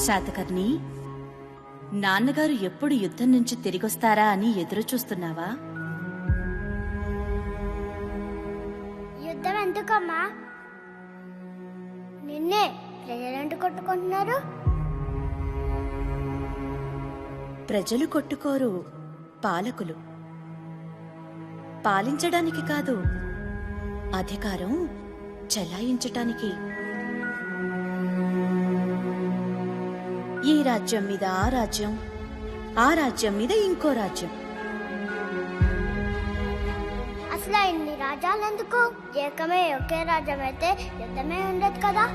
శాతకర్ణి, నాన్నగారు ఎప్పుడు యుద్ధం నుంచి తిరిగొస్తారా అని ఎదురు చూస్తున్నావా? యుద్ధం ఎందుకమ్మా? నిన్నే ప్రజలంటూ కొట్టుకుంటున్నారు. ప్రజలు కొట్టుకోరు, పాలకులు. పాలించడానికి కాదు, అధికారం చెలాయించటానికి. ఈ రాజ్యం మీద ఆ రాజ్యం, ఆ రాజ్యం మీద ఇంకో రాజ్యం. అసలు ఇన్ని రాజ్యాలెందుకు? ఏకమే ఒకే రాజ్యం అయితే యుద్ధమే ఉండదు కదా.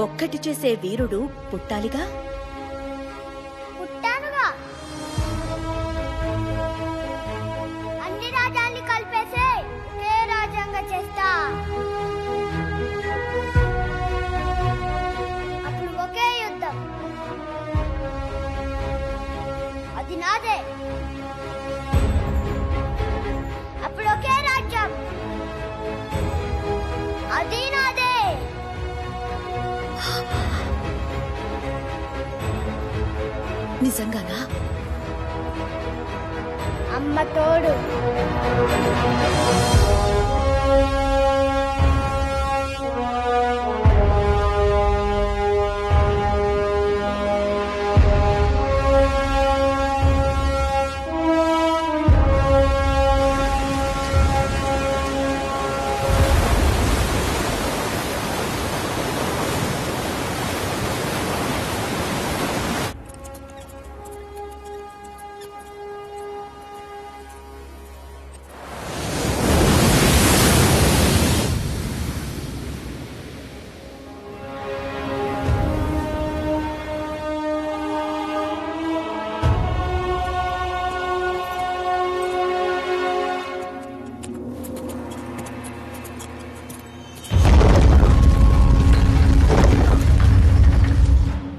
ఒక్కటి చేసే వీరుడు పుట్టాలిగా. పుట్టానుగా. అన్ని రాజ్యాల్ని కలిపేసే ఒకే రాజ్యంగా చేస్తా. అప్పుడు ఒకే యుద్ధం, అది నాదే. అప్పుడు ఒకే రాజ్యం, అది నాదే. నిజంగానా? అమ్మ తోడు.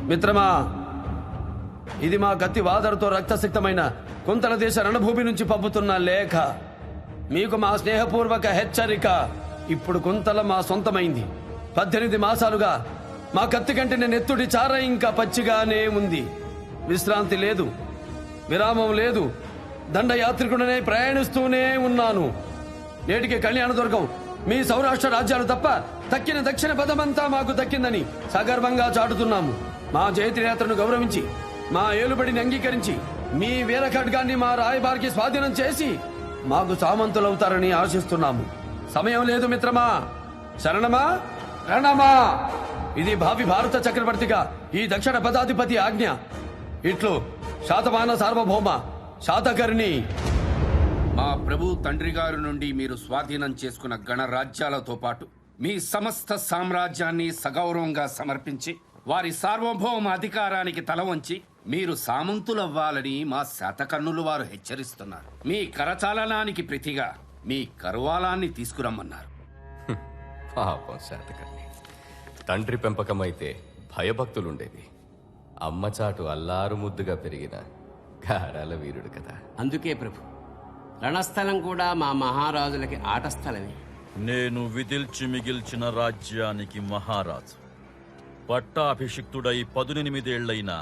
మిత్రమా, ఇది మా కత్తి వాదరుతో రక్తసిక్తమైన కుంతల దేశ రణభూమి నుంచి పంపుతున్న లేఖ. మీకు మా స్నేహపూర్వక హెచ్చరిక. ఇప్పుడు కుంతల మా సొంతమైంది. 18 మాసాలుగా మా కత్తి కంటిన నెత్తుడి చార ఇంకా పచ్చిగానే ఉంది. విశ్రాంతి లేదు, విరామం లేదు. దండయాత్రికుడనే ప్రయాణిస్తూనే ఉన్నాను. నేటికి కళ్యాణదుర్గం, మీ సౌరాష్ట్ర రాజ్యాలు తప్ప తక్కిన దక్షిణ పదమంతా మాకు దక్కిందని సగర్వంగా చాటుతున్నాము. మా జయత్రయాత్రను గౌరవించి, మా ఏలుబడిని అంగీకరించి, మీ వీరఖడ్గాన్ని మా రాయబారికి స్వాధీనం చేసి మాకు సామంతులవుతారని ఆశిస్తున్నాము. సమయం లేదు మిత్రమా. శరణమా, రణమా. ఇది భావి భారత చక్రవర్తిగా ఈ దక్షిణ పదాధిపతి ఆజ్ఞ. ఇట్లు శాతవాహన సార్వభౌమ శాతకర్ణి. మా ప్రభు తండ్రి గారి నుండి మీరు స్వాధీనం చేసుకున్న గణరాజ్యాలతో పాటు మీ సమస్త సామ్రాజ్యాన్ని సగౌరవంగా సమర్పించి వారి సార్వభౌమ అధికారానికి తల వంచి మీరు సామంతులవ్వాలని మా శాతకర్ణులు వారు హెచ్చరిస్తున్నారు. మీ కరచాలనానికి ప్రతిగా మీ కరువాలాన్ని తీసుకురమ్మన్నారు. పాపం శాతకర్ణి. తండ్రి పెంపకమైతే భయభక్తులుండేవి. అమ్మచాటు అల్లారు ముద్దుగా పెరిగిన గారాల వీరుడు కదా. అందుకే ప్రభు, రణస్థలం కూడా మా మహారాజులకి ఆటస్థలమే. నేను విదిల్చి మిగిల్చిన రాజ్యానికి మహారాజు. పట్టాభిషిక్తుడై 18 ఏళ్లైనా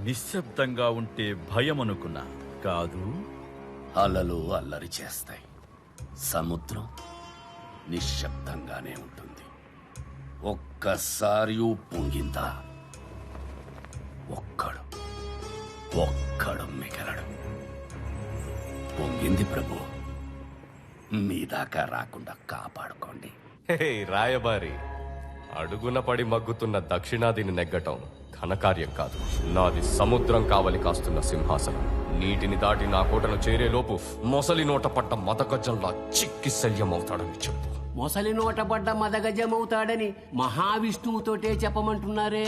నిశ్శబ్దంగా ఉంటే భయమనుకున్నా కాదు. అలలు అల్లరి చేస్తాయి, సముద్రం నిశ్శబ్దంగానే ఉంటుంది. ఒక్కసారి పొంగిందా ఒక్కడు మిగలడు. పొంగింది ప్రభు, మీ దాకా రాకుండా కాపాడుకోండి. హే రాయబారి, అడుగున పడి మగ్గుతున్న దక్షిణాదిని నెగ్గటం ఘనకార్యం కాదు. నాది సముద్రం కావలి కాస్తున్న సింహాసనం. నీటిని దాటి నా కోటను చేరేలోపు మొసలి నోట పడ్డ మదగజంలా చిక్కి శల్యమవుతాడని చెప్పు. మొసలి నోట పడ్డ మదగజమవుతాడని మహావిష్ణువుతోటే చెప్పమంటున్నారే.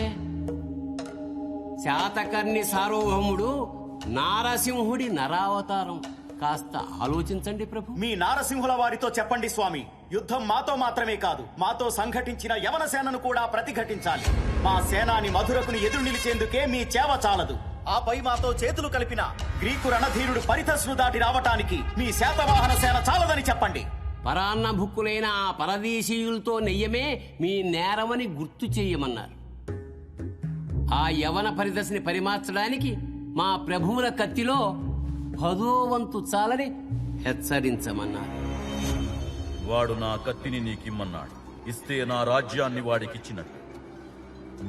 శాతకర్ణి సార్వభౌముడు నారసింహుడి నరావతారం. కాస్త ఆలోచించండి ప్రభు. మీ నారసింహుల వారితో చెప్పండి స్వామి, యుద్ధం మాతో మాత్రమే కాదు, మాతో సంఘటించిన యవన సేనను కూడా ప్రతిఘటించాలి. మా సేనాని మధురకుని ఎదురు నిలిచేందుకే మీ చేవ చాలదు. ఆపై మాతో చేతులు కలిపిన గ్రీకు రణధీరుడు పరిథస్ను దాటి రావటానికి మీ శాతవాహన సేన చాలదని చెప్పండి. పరాన్న భుక్కులైన ఆ పరదేశీయులతో నెయ్యమే మీ నేరమని గుర్తు చెయ్యమన్నారు. ఆ యవన పరిదశని పరిమార్చడానికి మా ప్రభువుల కత్తిలో 10వ వంతు చాలని హెచ్చరించమన్నారు. వాడు నా కత్తిని నీకిమ్మన్నాడు. ఇస్తే నా రాజ్యాన్ని వాడికిచ్చినట్టు.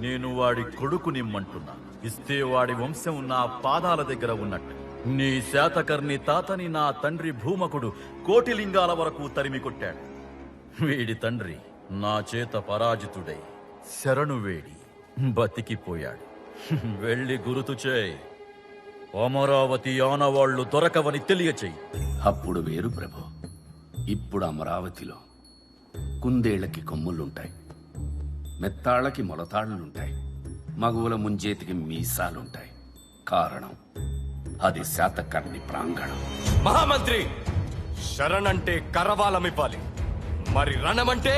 నేను వాడి కొడుకునిమ్మంటున్నా. ఇస్తే వాడి వంశం నా పాదాల దగ్గర ఉన్నట్టు. నీ శాతకర్ణి తాతని నా తండ్రి భూమకుడు కోటిలింగాల వరకు తరిమి కొట్టాడు. వీడి తండ్రి నా చేత పరాజితుడై శరణు వేడి బతికిపోయాడు. వెళ్ళి గురుతు చేయి. అమరావతి ఆనవాళ్లు దొరకవని తెలియచేయి. అప్పుడు వేరు ప్రభు. ఇప్పుడు అమరావతిలో కుందేళ్లకి కొమ్ములుంటాయి, మెత్తాళ్ళకి మొలతాళ్లుంటాయి, మగువుల ముంజేతికి మీసాలుంటాయి. కారణం అది శాతకర్ణి ప్రాంగణం. మహామంత్రి, శరణంటే కరవాలమివ్వాలి, మరి రణమంటే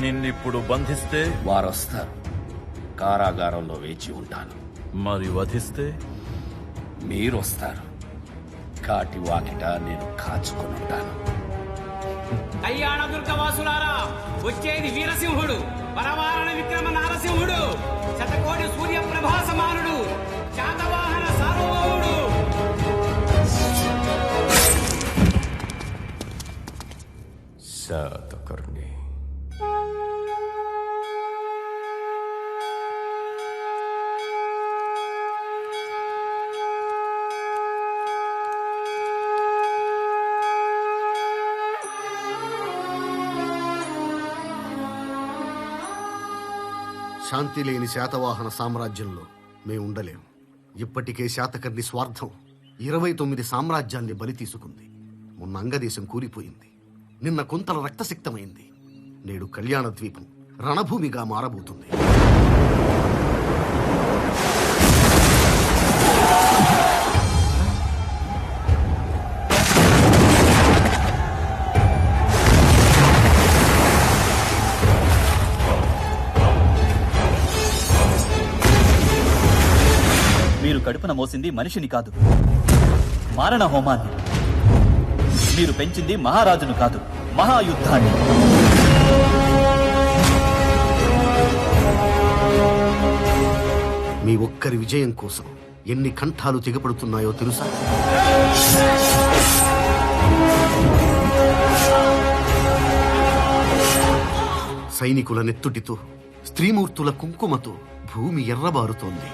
నిన్నిప్పుడు బంధిస్తే వారొస్తారు. కారాగారంలో వేచి ఉంటాను. మరి వధిస్తే మీరొస్తారు. కాటి వాకిట నేను కాచుకొని ఉంటాను. కళ్యాణ దుర్గవాసులారా, వచ్చేది వీరసింహుడు, పరవారణ విక్రమ నారసింహుడు, శతకోటి సూర్య ప్రభాసమానుడు, శాతవాహన సార్వభౌముడు. శాతకర్ణి. శాంతి లేని శాతవాహన సామ్రాజ్యంలో మేము ఉండలేం. ఇప్పటికే శాతకర్ణి స్వార్థం 29 సామ్రాజ్యాల్ని బలి తీసుకుంది. మొన్న అంగదేశం కూలిపోయింది. నిన్న కొంతల రక్తసిక్తమైంది. నేడు కళ్యాణ ద్వీపం రణభూమిగా మారబోతుంది. మీరు కడుపున మోసింది మనిషిని కాదు, మారణ హోమాన్ని. మీరు పెంచింది మహారాజును కాదు, మహాయుద్ధాన్ని. మీ ఒక్కరి విజయం కోసం ఎన్ని కంఠాలు తెగపడుతున్నాయో తెలుసా? సైనికుల నెత్తుటితో, స్త్రీమూర్తుల కుంకుమతో భూమి ఎర్రబారుతోంది.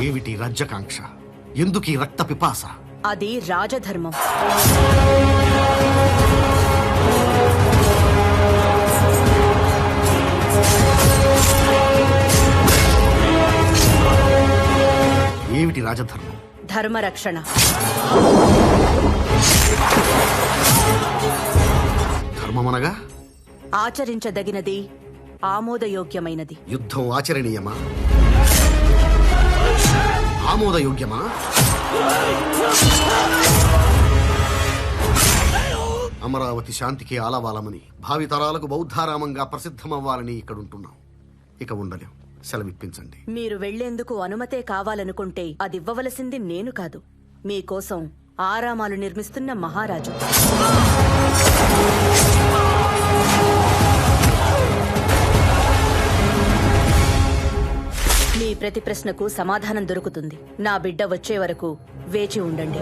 ఏమిటి రాజ్యకాంక్ష? ఎందుకీ రక్త పిపాస? అది రాజధర్మం. ఏమిటి రాజధర్మం? ధర్మరక్షణ. ధర్మమనగా ఆచరించదగినది, ఆమోదయోగ్యమైనది. యుద్ధం ఆచరణీయమా? ఆమోదయోగ్యమా? అమరావతి శాంతికి ఆలవాలమని, భావితరాలకు బౌద్ధారామంగా ప్రసిద్ధమవ్వాలని ఇక్కడుంటున్నాం. ఇక ఉండలేం. సెలవిప్పించండి. మీరు వెళ్లేందుకు అనుమతే కావాలనుకుంటే అది ఇవ్వవలసింది నేను కాదు, మీకోసం ఆరామాలు నిర్మిస్తున్న మహారాజు. మీ ప్రతి ప్రశ్నకు సమాధానం దొరుకుతుంది. నా బిడ్డ వచ్చే వరకు వేచి ఉండండి.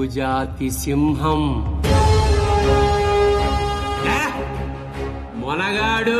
బహుజాతి సింహం మొనగాడు.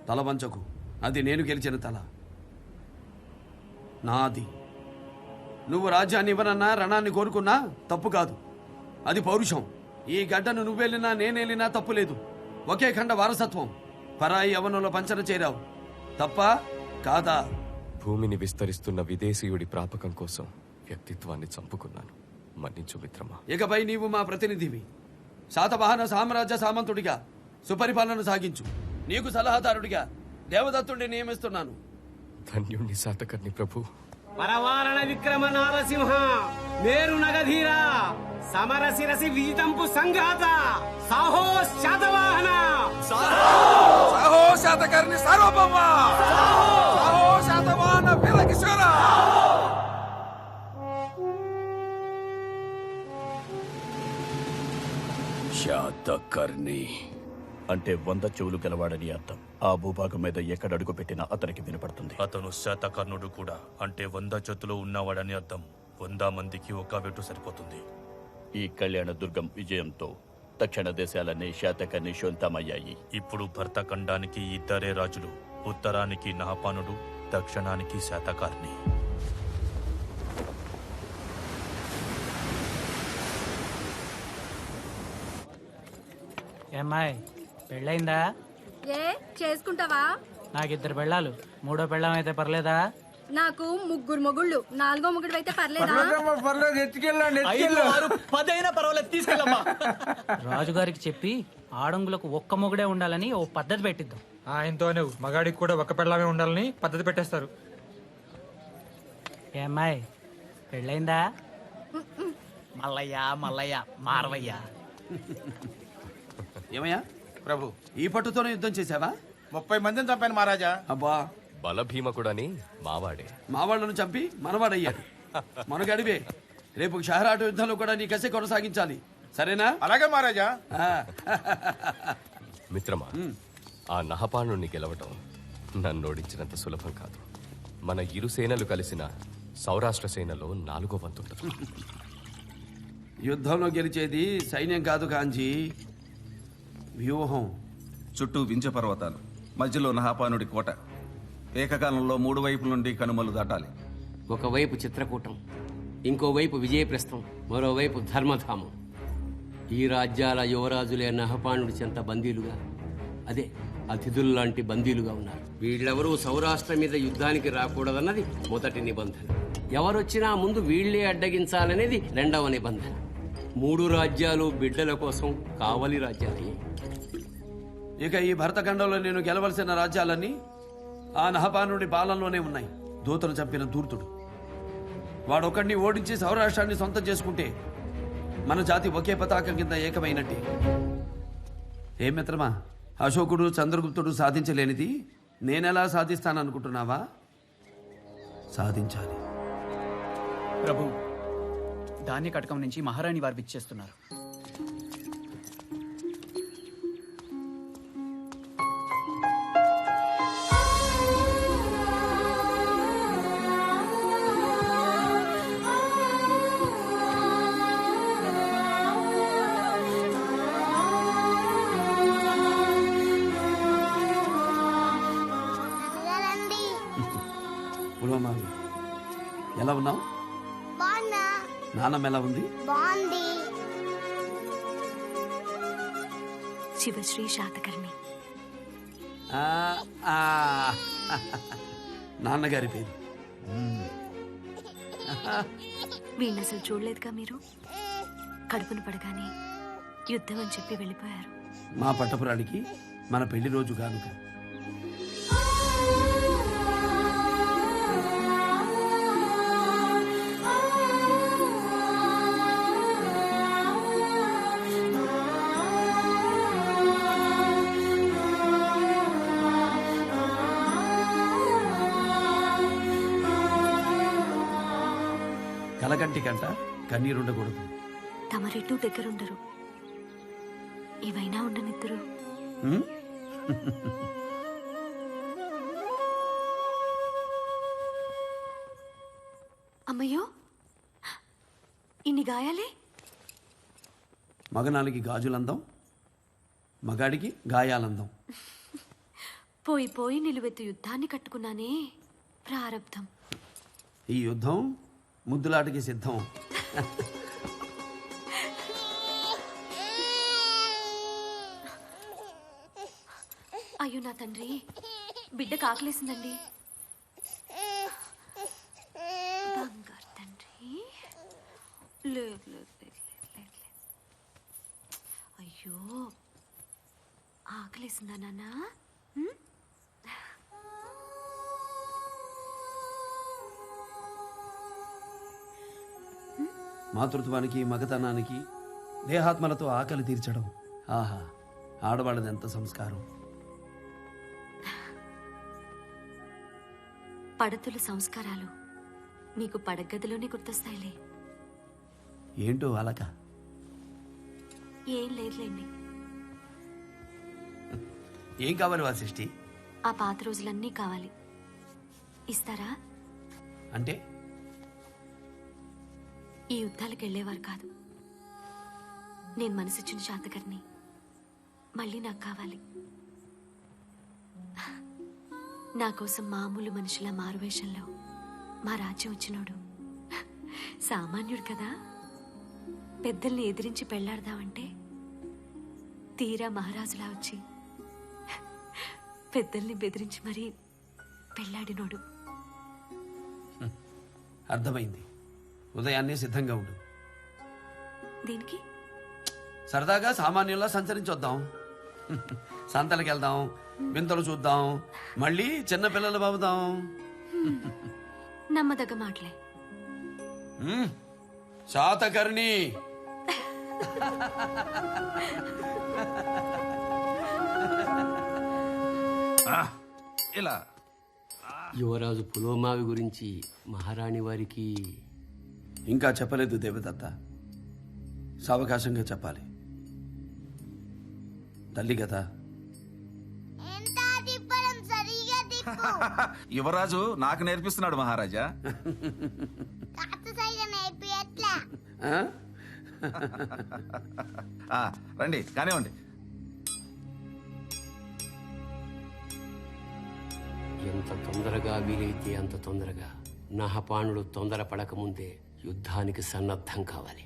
తల వంచకు, అది నేను గెలిచిన తల, నాది. నువ్వు రాజ్యాన్ని ఇవ్వనన్నా, రణాన్ని కోరుకున్నా తప్పు కాదు, అది పౌరుషం. ఈ గడ్డను నువ్వెళ్ళినా నేనెళ్ళినా తప్పు లేదు. ఒకే ఖండ వారసత్వం. పరాయి యవనంలో పంచన చేరావు, తప్ప కాదా? భూమిని విస్తరిస్తున్న విదేశీయుడి ప్రాపకం కోసం వ్యక్తిత్వాన్ని చంపుకున్నాను. మన్నించు మిత్రమా. ఇకపై నీవు మా ప్రతినిధివి. శాతవాహన సామ్రాజ్య సామంతుడిగా సుపరిపాలన సాగించు. నీకు సలహాదారుడిగా దేవదత్తుడిని నియమిస్తున్నాను. ధన్యుణ్ణి శాతకర్ణి ప్రభు. పరవారణ విక్రమ నారసింహ, మేరు నగధీర, సమర శిరసి విజితంపు సంఘాత, సాహో శాతవాహన, సాహో శాతకర్ణి సార్వభౌమ, సాహో శాతవాహన వీరకిశోర. శాతకర్ణి అంటే 100 చెవులు గలవాడని అర్థం. ఆ భూభాగం మీద ఎక్కడ అడుగు పెట్టినా అతనికి వినపడుతుంది. అతను శాతకర్ణుడు కూడా. అంటే 100 చేతులు ఉన్నవాడని అర్థం. 100 మందికి ఒక వెటు సరిపోతుంది. ఈ కళ్యాణ దుర్గం విజయంతో దక్షిణ దేశాలన్నీ శాతకర్ణి శోంతమయ్యాయి. ఇప్పుడు భరతఖండానికి 2 రాజులు. ఉత్తరానికి నహపానుడు, దక్షిణానికి శాతకర్ణి. ఏమ్మాయి, పెళ్ళయిందా? ఏ చేసుకుంటావా? నాకు 2 పెళ్ళాలు. 3వ పెళ్ళం అయితే పర్లేదా? నాకు 3 మొగుళ్ళు. 4వ మొగుడు అయితే పర్లేదా? రాజుగారికి చెప్పి ఆడంగులకు ఒక్క మొగుడే ఉండాలని ఓ పద్ధతి పెట్టిద్దాం. ఆయనతోనే మగాడికి కూడా ఒక్క పెళ్ళమే ఉండాలని పద్ధతి పెట్టేస్తారు. ఏమ్మాయి, పెళ్ళయిందా? మల్లయ్య మల్లయ్య మారవయ్యా. ఏమయ్యా ప్రభు, ఈ పట్టుతోనే యుద్ధం చేశావా? 30 మందిని చంపాను మహారాజా. అబ్బా, బలభీమకుడని మావాడే. మావాళ్లను చంపి మనవాడయ్యాడు. మనగడివే రేపు షహరాటు యుద్ధంలో కూడా నీ కసి కొనసాగించాలి, సరేనా? అలాగే మహారాజా. మిత్రమా, ఆ నహపానుణ్ణి గెలవటం నన్ను ఓడించినంత సులభం కాదు. మన ఇరు సేనలు కలిసిన సౌరాష్ట్ర సేనలో 4వ వంతు. యుద్ధంలో గెలిచేది సైన్యం కాదు కాంజీ, వ్యూహం. చుట్టూ వింధ్య పర్వతాలు, మధ్యలో నహాపానుడి కోట. ఏకకాలంలో 3 వైపుల నుండి కనుమలు దాటాలి. ఒకవైపు చిత్రకూటం, ఇంకోవైపు విజయప్రస్థం, మరోవైపు ధర్మధామం. ఈ రాజ్యాల యువరాజులే నహపానుడి చెంత బందీలుగా, అదే అతిథుల్లాంటి బందీలుగా ఉన్నారు. వీళ్ళెవరూ సౌరాష్ట్ర మీద యుద్ధానికి రాకూడదన్నది మొదటి నిబంధన. ఎవరొచ్చినా ముందు వీళ్లే అడ్డగించాలనేది 2వ నిబంధన. 3 రాజ్యాలు బిడ్డల కోసం కావలి రాజ్యాలయ్యాయి. ఇక ఈ భరతఖండంలో నేను గెలవలసిన రాజ్యాలన్నీ ఆ నహపానుడి పాలనలోనే ఉన్నాయి. దూతను చంపిన దూర్తుడు వాడొక్కడిని ఓడించి సౌరాష్ట్రాన్ని సొంతం చేసుకుంటే మన జాతి ఒకే పతాకం కింద ఏకమైనట్టే. ఏ మిత్రమా, అశోకుడు చంద్రగుప్తుడు సాధించలేనిది నేనెలా సాధిస్తాననుకుంటున్నావా? సాధించాలి. ప్రభు, ధాన్య కటకం నుంచి మహారాణి వారు విచ్చేస్తున్నారు. పులోమావి, ఎలా ఉన్నావు? బాగున్నా. నాన్నమ్మ ఎలా ఉంది? బాగుంది. శివశ్రీ శాతకర్ణి. నాన్నగారి పేరు. వీణ్ణి అసలు చూడలేదుగా మీరు. కడుపును పడగానే యుద్ధం అని చెప్పి వెళ్ళిపోయారు. మా పట్టపురానికి మన పెళ్లి రోజు కానుక. కలకంటి కంట కన్నీరుండకూడదు. తమరెటూ దగ్గరుండరు, ఏవైనా ఉండనిద్దరు. అమ్మయ్యో, ఇన్ని గాయాలే. మగనానికి గాజులందం, మగాడికి గాయాలందం. పోయి పోయి నిలువెత్తు యుద్ధాన్ని కట్టుకున్నానే, ప్రారబ్ధం. ఈ యుద్ధం ముద్దులాటకి సిద్ధం. అయ్యో నా తండ్రి, బిడ్డకు ఆకలేసిందండి. బంగారు తండ్రి, లేదు లేదు లేదు లేదు. అయ్యో, ఆకలేసిందా నాన్న? మాతృత్వానికి, మగతనానికి, దేహాత్మలతో ఆకలి తీర్చడం, ఆహా, ఆడవాళ్ళది ఎంత సంస్కారం. పడతుల సంస్కారాలు నీకు పడగదిలోనే గుర్తొస్తాయిలే. ఏంటో అలక? ఏం లేదులేండి. ఏం కావాలి వాసిష్ఠి? ఆ పాత రోజులన్నీ కావాలి. ఇస్తారా? అంటే ఈ యుద్ధాలకు వెళ్ళేవారు కాదు. నేను మనసిచ్చిన శాతకర్ణి మళ్ళీ నాకు కావాలి. నా కోసం మామూలు మనిషిలా మారువేషంలో మా రాజ్యం వచ్చినోడు సామాన్యుడు కదా. పెద్దల్ని ఎదిరించి పెళ్లాడదామంటే తీరా మహారాజులా వచ్చి పెద్దల్ని బెదిరించి మరీ పెళ్లాడినోడు. అర్థమైంది. ఉదయాన్నే సిద్ధంగా ఉండు. దీనికి సరదాగా సామాన్యుల్లా సంచరించొద్దాం. సంతలకు వెళ్దాం, వింతలు చూద్దాం, మళ్ళీ చిన్నపిల్లలు బాబుదాం. నమ్మదగ్గ మాటలే. శాతకర్ణి, యువరాజు పులోమావి గురించి మహారాణి వారికి ఇంకా చెప్పలేదు దేవదత్త. సావకాశంగా చెప్పాలి. తల్లి కదా. యువరాజు నాకు నేర్పిస్తున్నాడు మహారాజా. రండి కానివ్వండి. ఎంత తొందరగా వీలైతే అంత తొందరగా నహపానుడు తొందరపడకముందే యుద్ధానికి సన్నద్ధం కావాలి.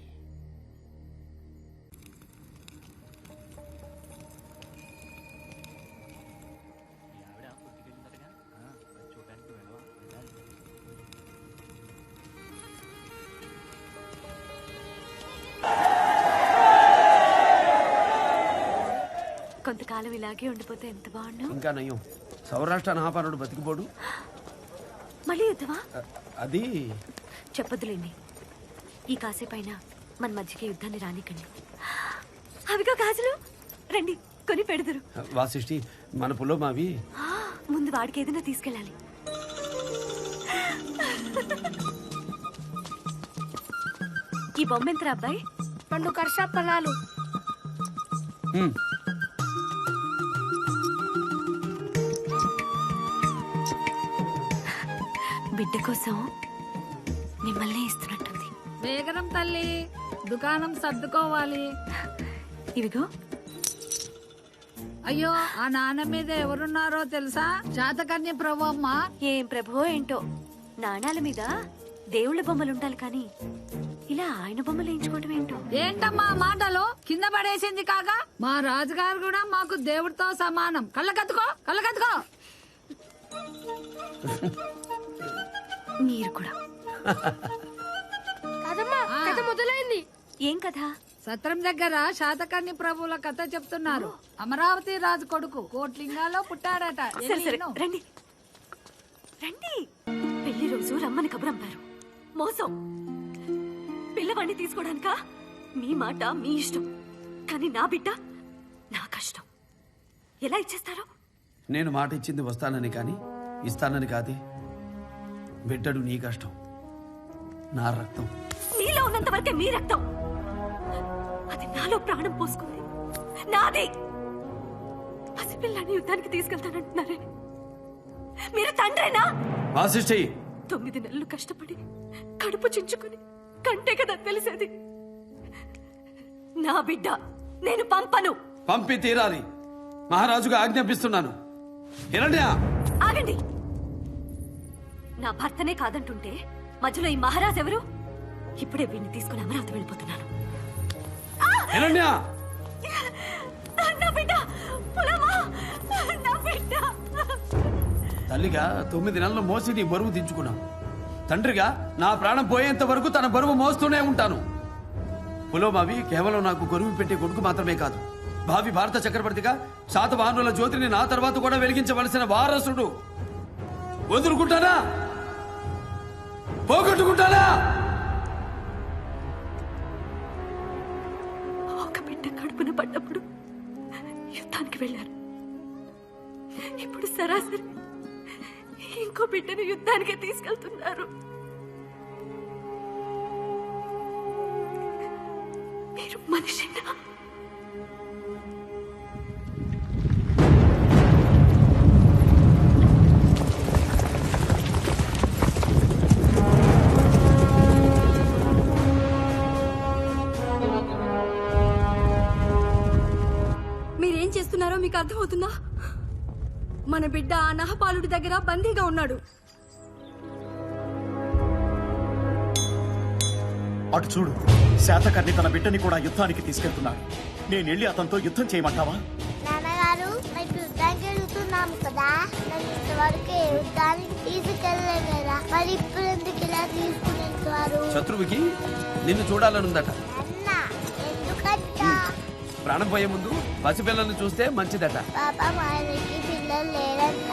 కొంతకాలం ఇలాగే ఉండిపోతే ఎంత బాగుండు. ఇంకా నయ్యం, సౌరాష్ట్ర నహాపానుడు బతికిపోడు. మళ్ళీ యుద్ధమా? అది చెప్పొద్దులేండి. ఈ కాసేపైన మన మధ్యకి యుద్ధాన్ని రానికండి. అవిగా గాజులు రండి కొని పెడదురు. వాసిష్ఠి, మన పులోమావి ముందు వాడికి ఏదైనా తీసుకెళ్ళాలి. ఈ బొమ్మ ఎంతరా అబ్బాయి? 2 కర్షాపలాలు. బిడ్డ కోసం మిమ్మల్ని ఇస్తున్నట్టుంది. వేగరం తల్లి, దుకాణం సర్దుకోవాలి. ఇవిగో. అయ్యో, ఆ నాన్న మీద ఎవరున్నారో తెలుసా? శాతకన్య ప్రభు అమ్మ. ఏం ప్రభువో ఏంటో, నాణాల మీద దేవుళ్ళ బొమ్మలుంటాలి కానీ ఇలా ఆయన బొమ్మలు వేయించుకోవటం ఏంటో. ఏంటమ్మా మాటలు? కింద పడేసింది కాగా మా రాజుగారు కూడా మాకు దేవుడితో సమానం. కళ్ళకత్తుకో, కళ్ళకత్తుకో. మీరు కూడా. కథ మొదలైంది. ఏం కథ? సత్రం దగ్గర శాతకర్ణి ప్రభువుల కథ చెప్తున్నారు. అమరావతి రాజు కొడుకు కోట్లింగాలో పుట్టాడట. సరే సరే రండి రండి. పెళ్లి రోజు రమ్మని కబురంపారు. మోసం. పిల్లవాడిని తీసుకోవడానికా? మీ మాట మీ ఇష్టం, కానీ నా బిడ్డ నా కష్టం. ఎలా ఇచ్చేస్తారు? నేను మాట ఇచ్చింది వస్తానని కానీ ఇస్తానని కాదే. బిడ్డడు నీ కష్టం, నా రక్తం. నీలో ఉన్నంత వరకే మీ రక్తం. అది నాలో ప్రాణం పోసుకుంది, నాది. పసిపిల్లాన్ని యుద్ధానికి తీసుకెళ్తానంటున్నారే, మీరు తండ్రేనా? వాసిష్ఠి, 9 నెలలు కష్టపడి కడుపు చించుకుని కంటే కదా తెలిసేది. నా బిడ్డ నేను పంపను. పంపి తీరాలి. మహారాజుగా ఆజ్ఞాపిస్తున్నాను. ఆగండి. నా భర్తనే కాదంటుంటే మధ్యలో ఈ మహారాజు ఎవరు? ఇప్పుడే వీడిని తీసుకుని అమరావతి వెళ్ళిపోతున్నాను. నా బిడ్డ, నా బిడ్డ. తల్లిగా 9 నెలలు మోసి నీ బరువు దించుకున్నావు. తండ్రిగా నా ప్రాణం పోయేంత వరకు తన బరువు మోస్తూనే ఉంటాను. పులోమావి కేవలం నాకు గొరువు పెట్టే కొడుకు మాత్రమే కాదు, భావి భారత చక్రవర్తిగా శాతవాహనుల జ్యోతిని నా తర్వాత కూడా వెలిగించవలసిన వారసుడు. వదులుకుంటానా? పోగొట్టుకుంటానా? ఒక బిడ్డ కడుపున పడ్డప్పుడు యుద్ధానికి వెళ్ళారు. ఇప్పుడు సరాసరి ఇంకో బిడ్డను యుద్ధానికి తీసుకెళ్తున్నారు. మీరు మనిషినా? మీరేం చేస్తున్నారో మీకు అర్థమవుతుందా? మన బిడ్డ ఆ నహపాలుడి దగ్గర బందీగా ఉన్నాడు. అటు చూడు, శాతకర్ణి తన బిడ్డని కూడా యుద్ధానికి తీసుకెళ్తున్నాడు. నేను వెళ్ళి అతనితో యుద్ధం చేయమంటావా? నాన్నగారు, మేము యుద్ధానికి వెళ్తున్నాము కదా, నన్ను ఇంతవరకు యుద్ధానికి తీసుకెళ్ళలేదు కదా, మరి ఇప్పుడు ఎందుకు ఇలా తీసుకుని వెళ్తున్నారు? శత్రువుకి నిన్ను చూడాలనుందట. ఎందుకంటా? ప్రాణం పోయే ముందు పసిపిల్లల్ని చూస్తే మంచిదట. పాప మనకి పిల్లలు లేరంట.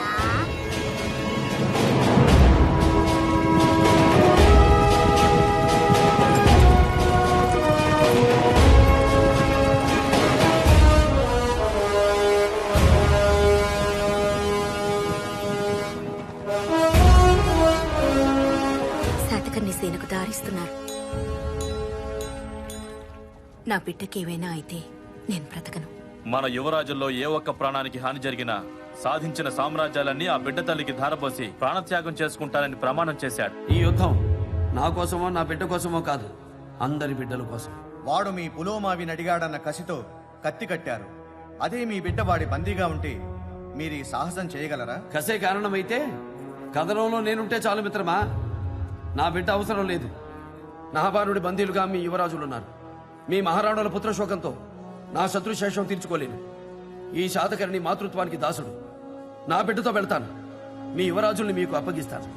శాతకర్ణి సేనకు దారిస్తున్నారు. నా బిడ్డకి ఏవైనా అయితే నేను బ్రతకను. మన యువరాజుల్లో ఏ ఒక్క ప్రాణానికి హాని జరిగినా సాధించిన సామ్రాజ్యాలన్నీ ఆ బిడ్డ తల్లికి ధారపోసి ప్రాణత్యాగం చేసుకుంటానని ప్రమాణం చేశాడు. ఈ యుద్ధం నా కోసమో నా బిడ్డ కోసమో కాదు, అందరి బిడ్డల కోసం. వాడు మీ పులోమావిని అడిగాడన్న కసితో కత్తి కట్టారు. అదే మీ బిడ్డ వాడి బందీగా ఉంటే మీరు ఈ సాహసం చేయగలరా? కసే కారణమైతే కథనంలో నేనుంటే చాలు మిత్రమా. నా బిడ్డ అవసరం లేదు. నహపానుడి బందీలుగా మీ యువరాజులున్నారు. మీ మహారాణుల పుత్రశోకంతో నా శత్రుశేషం తీర్చుకోలేను. ఈ శాతకర్ణి మాతృత్వానికి దాసుడు. నా బిడ్డతో వెళ్తాను. మీ యువరాజుల్ని మీకు అప్పగిస్తాను.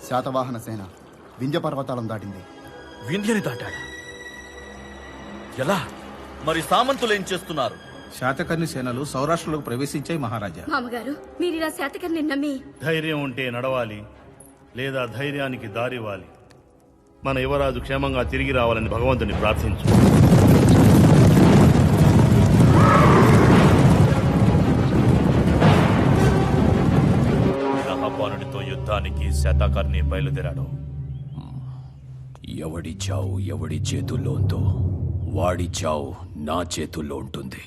శాతవాహన సేన వింధ్య పర్వతాలను దాటింది. వింధ్యని దాటాడా? ఎలా? మరి సామంతులు ఏం చేస్తున్నారు? శాతకర్ణి సేనలు సౌరాష్ట్రలోకి ప్రవేశించాయి మహారాజా. మామగారు మీరు ఇలా శాతకర్ణి నమ్మి ధైర్యం ఉంటే నడవాలి, లేదా ధైర్యానికి దారివ్వాలి. మన యువరాజు క్షేమంగా తిరిగి రావాలని భగవంతుని ప్రార్థించు. నహపానుడితో యుద్ధానికి శాతకర్ణి బయలుదేరాడు. ఎవడి చావు ఎవడి చేతుల్లో ఉందో వాడి చావు నా చేతుల్లో ఉంటుంది.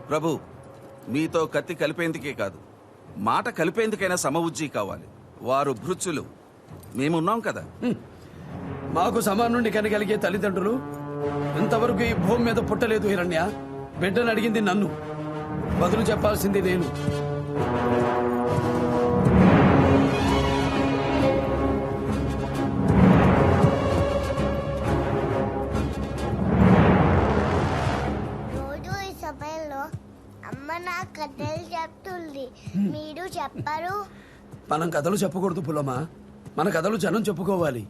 ప్రభు, మీతో కత్తి కలిపేందుకే కాదు, మాట కలిపేందుకైనా సమవుజ్జీ కావాలి. వారు భృత్యులు, మేమున్నాం కదా. మాకు సమానుండి కనగలిగే తల్లిదండ్రులు ఇంతవరకు ఈ భూమి మీద పుట్టలేదు. హిరణ్య, బిడ్డను అడిగింది నన్ను, బదులు చెప్పాల్సింది నేను. కథలు చెప్తుంది, మీరు చెప్పరు. మనం కథలు చెప్పకూడదు పులమా, మన కథలు జనం చెప్పుకోవాలి.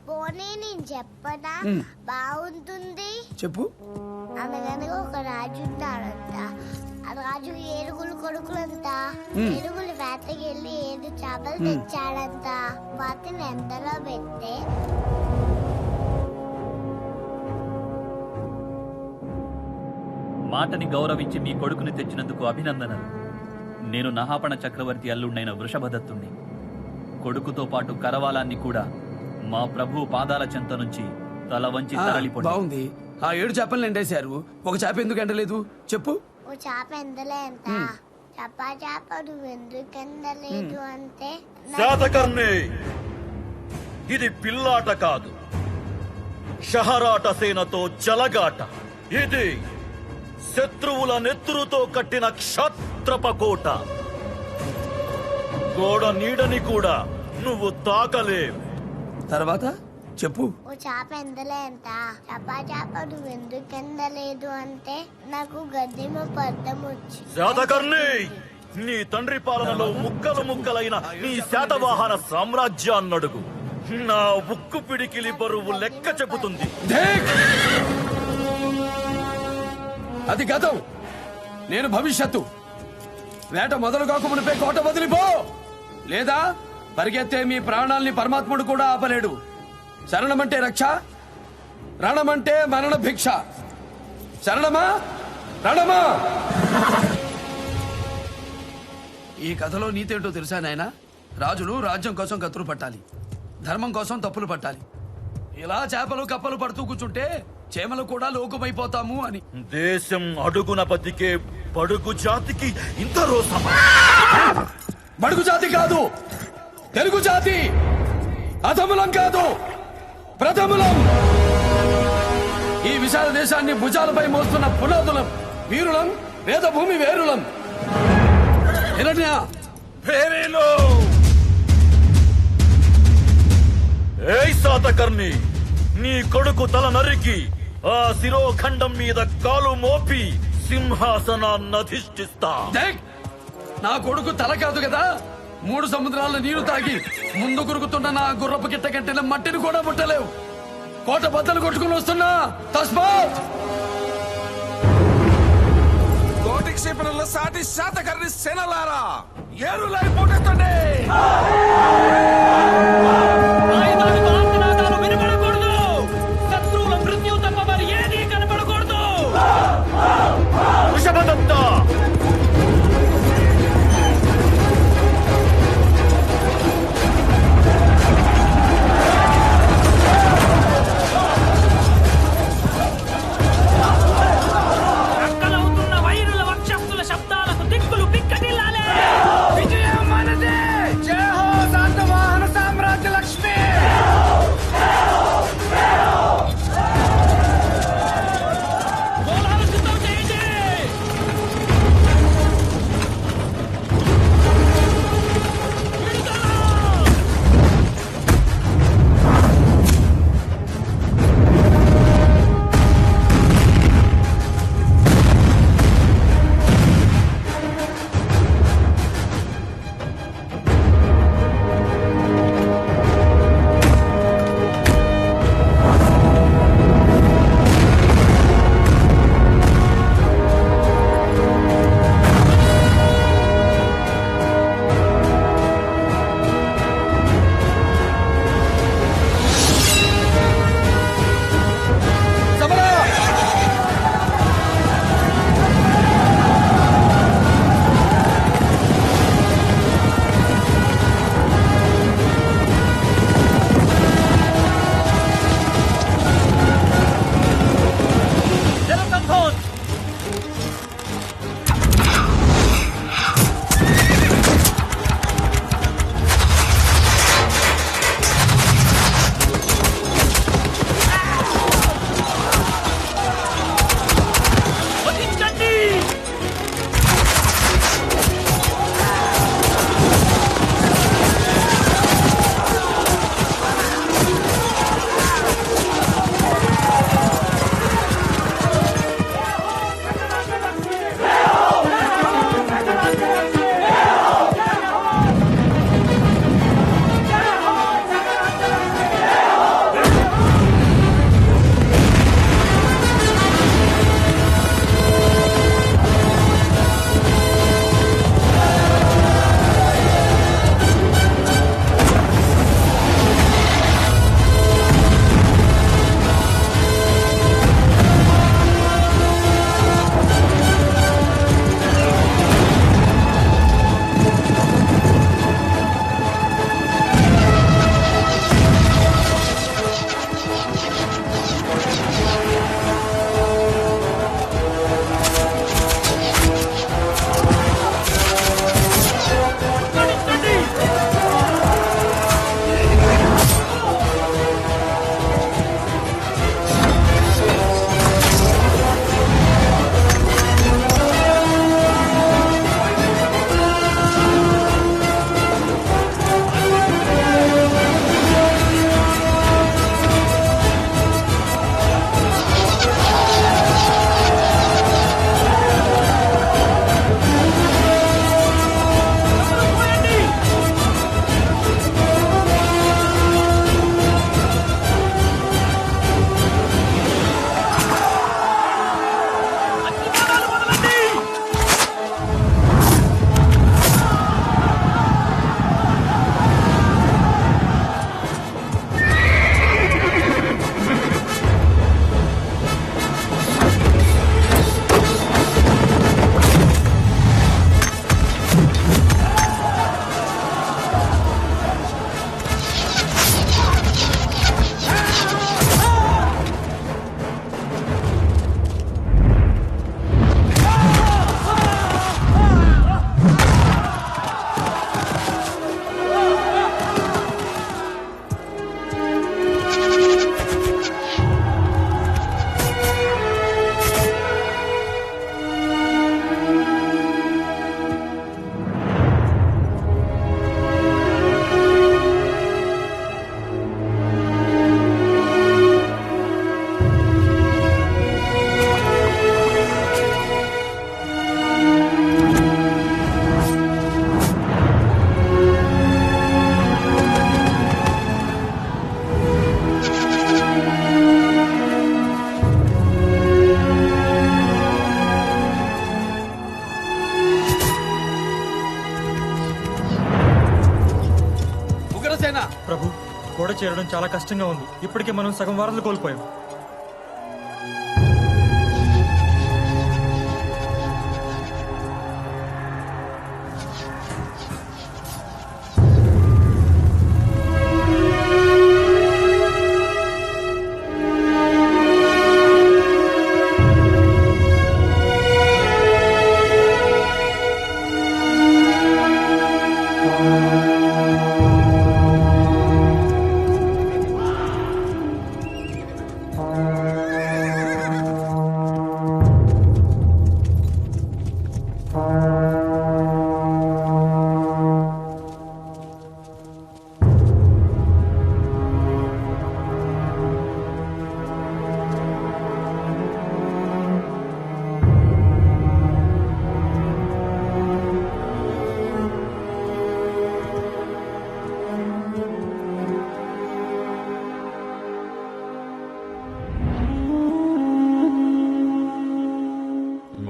పోనీ నేను చెప్పనా? బాగుంటుంది. చెప్పు. అనగనగా ఒక రాజు ఉన్నాడంట. ఆ రాజు ఏనుగులు కొడుకులంట. ఏనుగులు వేటకెళ్ళి 7 చేపలు తెచ్చాడంట. వాటిని ఎంతలో పెడితే మాటని గౌరవించి మీ కొడుకుని తెచ్చినందుకు అభినందనలు. నేను నహాపణ చక్రవర్తి అల్లుండైన వృషభదత్తుణ్ణి. కొడుకుతో పాటు కరవాలాన్ని కూడా మా ప్రభు పాదాల చెంత నుంచి తల వంచి తరలిపోయింది. బాగుంది. ఆ 7 చేపలను ఎండేశారు, ఒక చేప ఎందుకు ఎండలేదు చెప్పు. ఓ చేప ఎండలే ఎంత చేప నువ్వు ఎందుకు ఎండలేదు అంటే శాతకర్ణి, ఇది పిల్లాట కాదు, షహరాట సేనతో జలగాట. ఇది శత్రువుల నెత్తురుతో కట్టిన క్షత్రపకోట. గోడ నీడని కూడా నువ్వు తాకలేవు. తర్వాత చెప్పు. ఓ చేప ఎండలే ఎంత చేప నువ్వు ఎందుకు ఎండలేదు అంటే నాకు గద్దెమ పద్దం వచ్చి. శాతకర్ణి, నీ తండ్రి పాలనలో ముక్కలు ముక్కలైన నీ శాతవాహన సామ్రాజ్యాన్నడుగు. నా ఉక్కు పిడికిలి బరువు లెక్క చెబుతుంది. అది గతం, నేను భవిష్యత్తు. వేట మొదలు కాకమునిపై కోట వదిలిపో, లేదా పరిగెత్తే మీ ప్రాణాల్ని పరమాత్ముడు కూడా ఆపలేడు. శరణమంటే రక్ష, రణమంటే మరణ భిక్ష. శరణమా రణమా. ఈ కథలో నీతేంటో తెలుసా నాయనా? రాజులు రాజ్యం కోసం కత్తులు పట్టాలి, ధర్మం కోసం తప్పులు పట్టాలి. ఇలా చేపలు కప్పలు పడుతూ కూర్చుంటే చేమలు కూడా లోకమైపోతాము అని. దేశం అడుగున బతికే బడుగు జాతికి ఇంత రోసమా? బడుగు జాతి కాదు, తెలుగు జాతి. అధములం కాదు, ప్రథములం. ఈ విశాల దేశాన్ని భుజాలపై మోస్తున్న పునాదులం, వీరులం, వేదభూమి వేరులం. హిరణ్య, ఏయ్ శాతకర్ణి, నీ కొడుకు తల నరికి ఆ శిరోఖండం మీద కాలు మోపి సింహాసనాన్ని అధిష్ఠిస్తా. నా కొడుకు తల కాదు కదా, 3 సముద్రాల నీరు తాగి ముందు కురుకుతున్న నా గుర్రపు గిట్ట కట్టిన మట్టిని కూడా ముట్టలేవు. కోట బద్దలు కొట్టుకుని వస్తున్నా. తస్మాత్ కోటి క్షేపణలో సాటి శాతకర్ణి సేనలారా, ఏరులై పోటెత్తండి. వినపడకూడదు. శత్రువుల మృత్యు తప్ప మరి ఏది కనపడకూడదు. వృషభదత్త, అక్కలవుతున్న వైరుల వక్షస్థుల శబ్దాలకు దిక్కులు పిక్కటిల్లాలే. విజయం మనది. ప్రభు, గోడ చేరడం చాలా కష్టంగా ఉంది. ఇప్పటికే మనం సగం వారాలు కోల్పోయాం.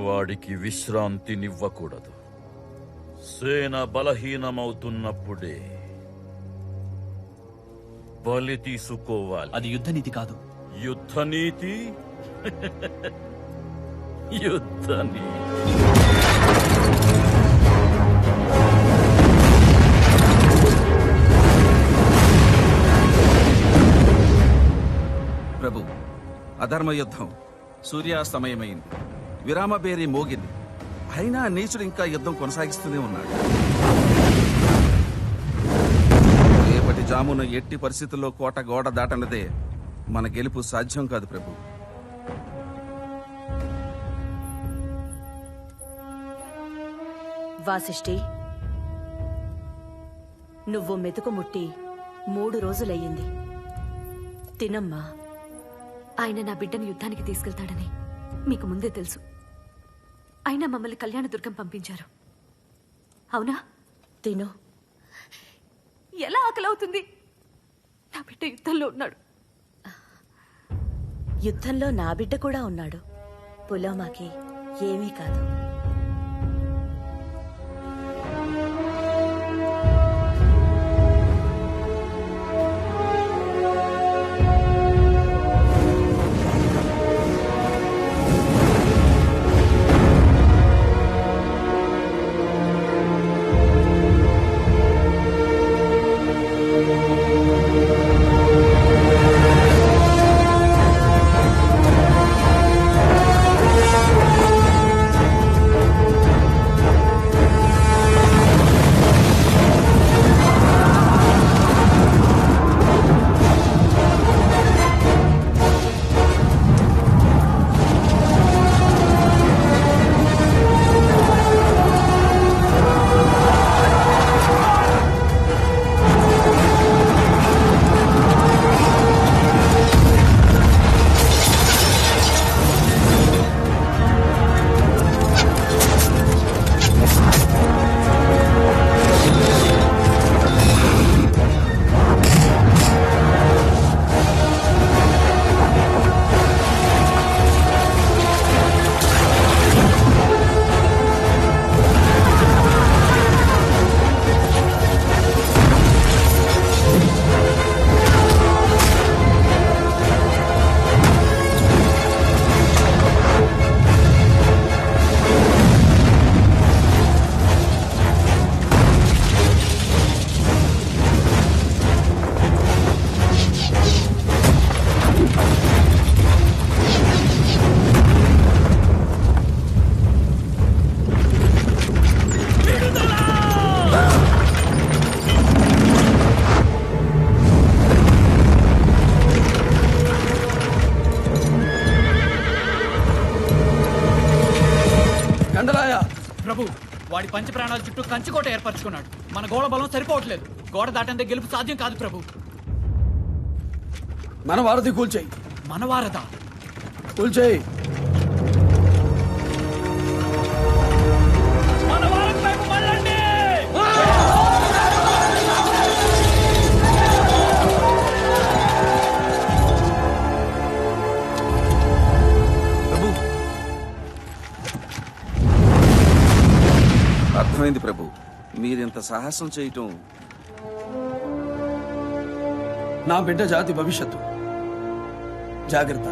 వాడికి విశ్రాంతినివ్వకూడదు. సేన బలహీనమవుతున్నప్పుడే బలి తీసుకోవాలి. అది యుద్ధనీతి కాదు. యుద్ధనీతి యుద్ధనీతి. ప్రభు, అధర్మ యుద్ధం సూర్యాస్తమయమైంది, విరామ బేరీ మోగింది. అయినా నీచుడు ఇంకా యుద్ధం కొనసాగిస్తూనే ఉన్నాడు. రేపటి జామున ఎట్టి పరిస్థితుల్లో కోట గోడ దాటనదే మన గెలుపు సాధ్యం కాదు ప్రభు. వాసిష్ఠి, నువ్వు మెతుకు ముట్టి 3 రోజులయ్యింది. తినమ్మా. ఆయన నా బిడ్డను యుద్ధానికి తీసుకెళ్తాడని మీకు ముందే తెలుసు. అయినా మమ్మల్ని కళ్యాణదుర్గం పంపించారు. అవునా? తిను. ఎలా ఆకలవుతుంది? నా బిడ్డ యుద్ధంలో ఉన్నాడు. యుద్ధంలో నా బిడ్డ కూడా ఉన్నాడు. పులోమాకి ఏమీ కాదు. ప్రభు, వాడి పంచ ప్రాణాల చుట్టూ కంచుకోట ఏర్పరచుకున్నాడు. మన గోడ బలం సరిపోవట్లేదు. గోడ దాటందే గెలుపు సాధ్యం కాదు ప్రభు. మన వారధి కూల్చేయి. మన వారధా? కూల్చేయి. అర్థమైంది ప్రభు. మీరింత సాహసం చేయటం నా బిడ్డ జాతి భవిష్యత్తు. జాగ్రత్త.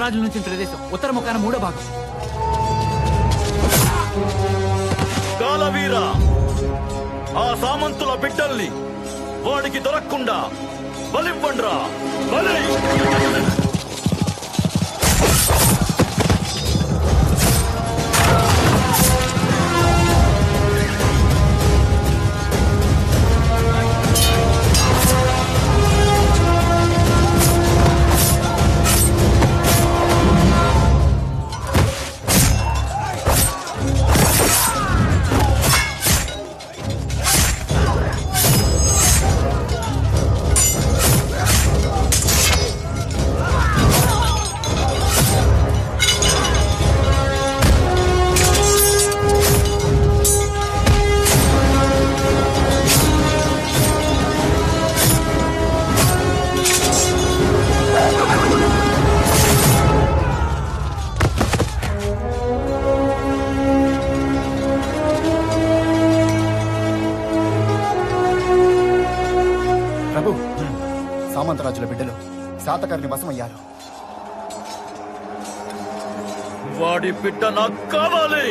రాజుల నుంచి ప్రదేశం ఉత్తర ముఖాన 3వ భాగం. కాలవీర, ఆ సామంతుల బిడ్డల్ని వాడికి దొరకకుండా బలివ్వండ్రా. బలి! సామంతరాజుల బిడ్డలు శాతకర్ణి వశమయ్యారు. వాడి బిడ్డ నాకు కావాలి.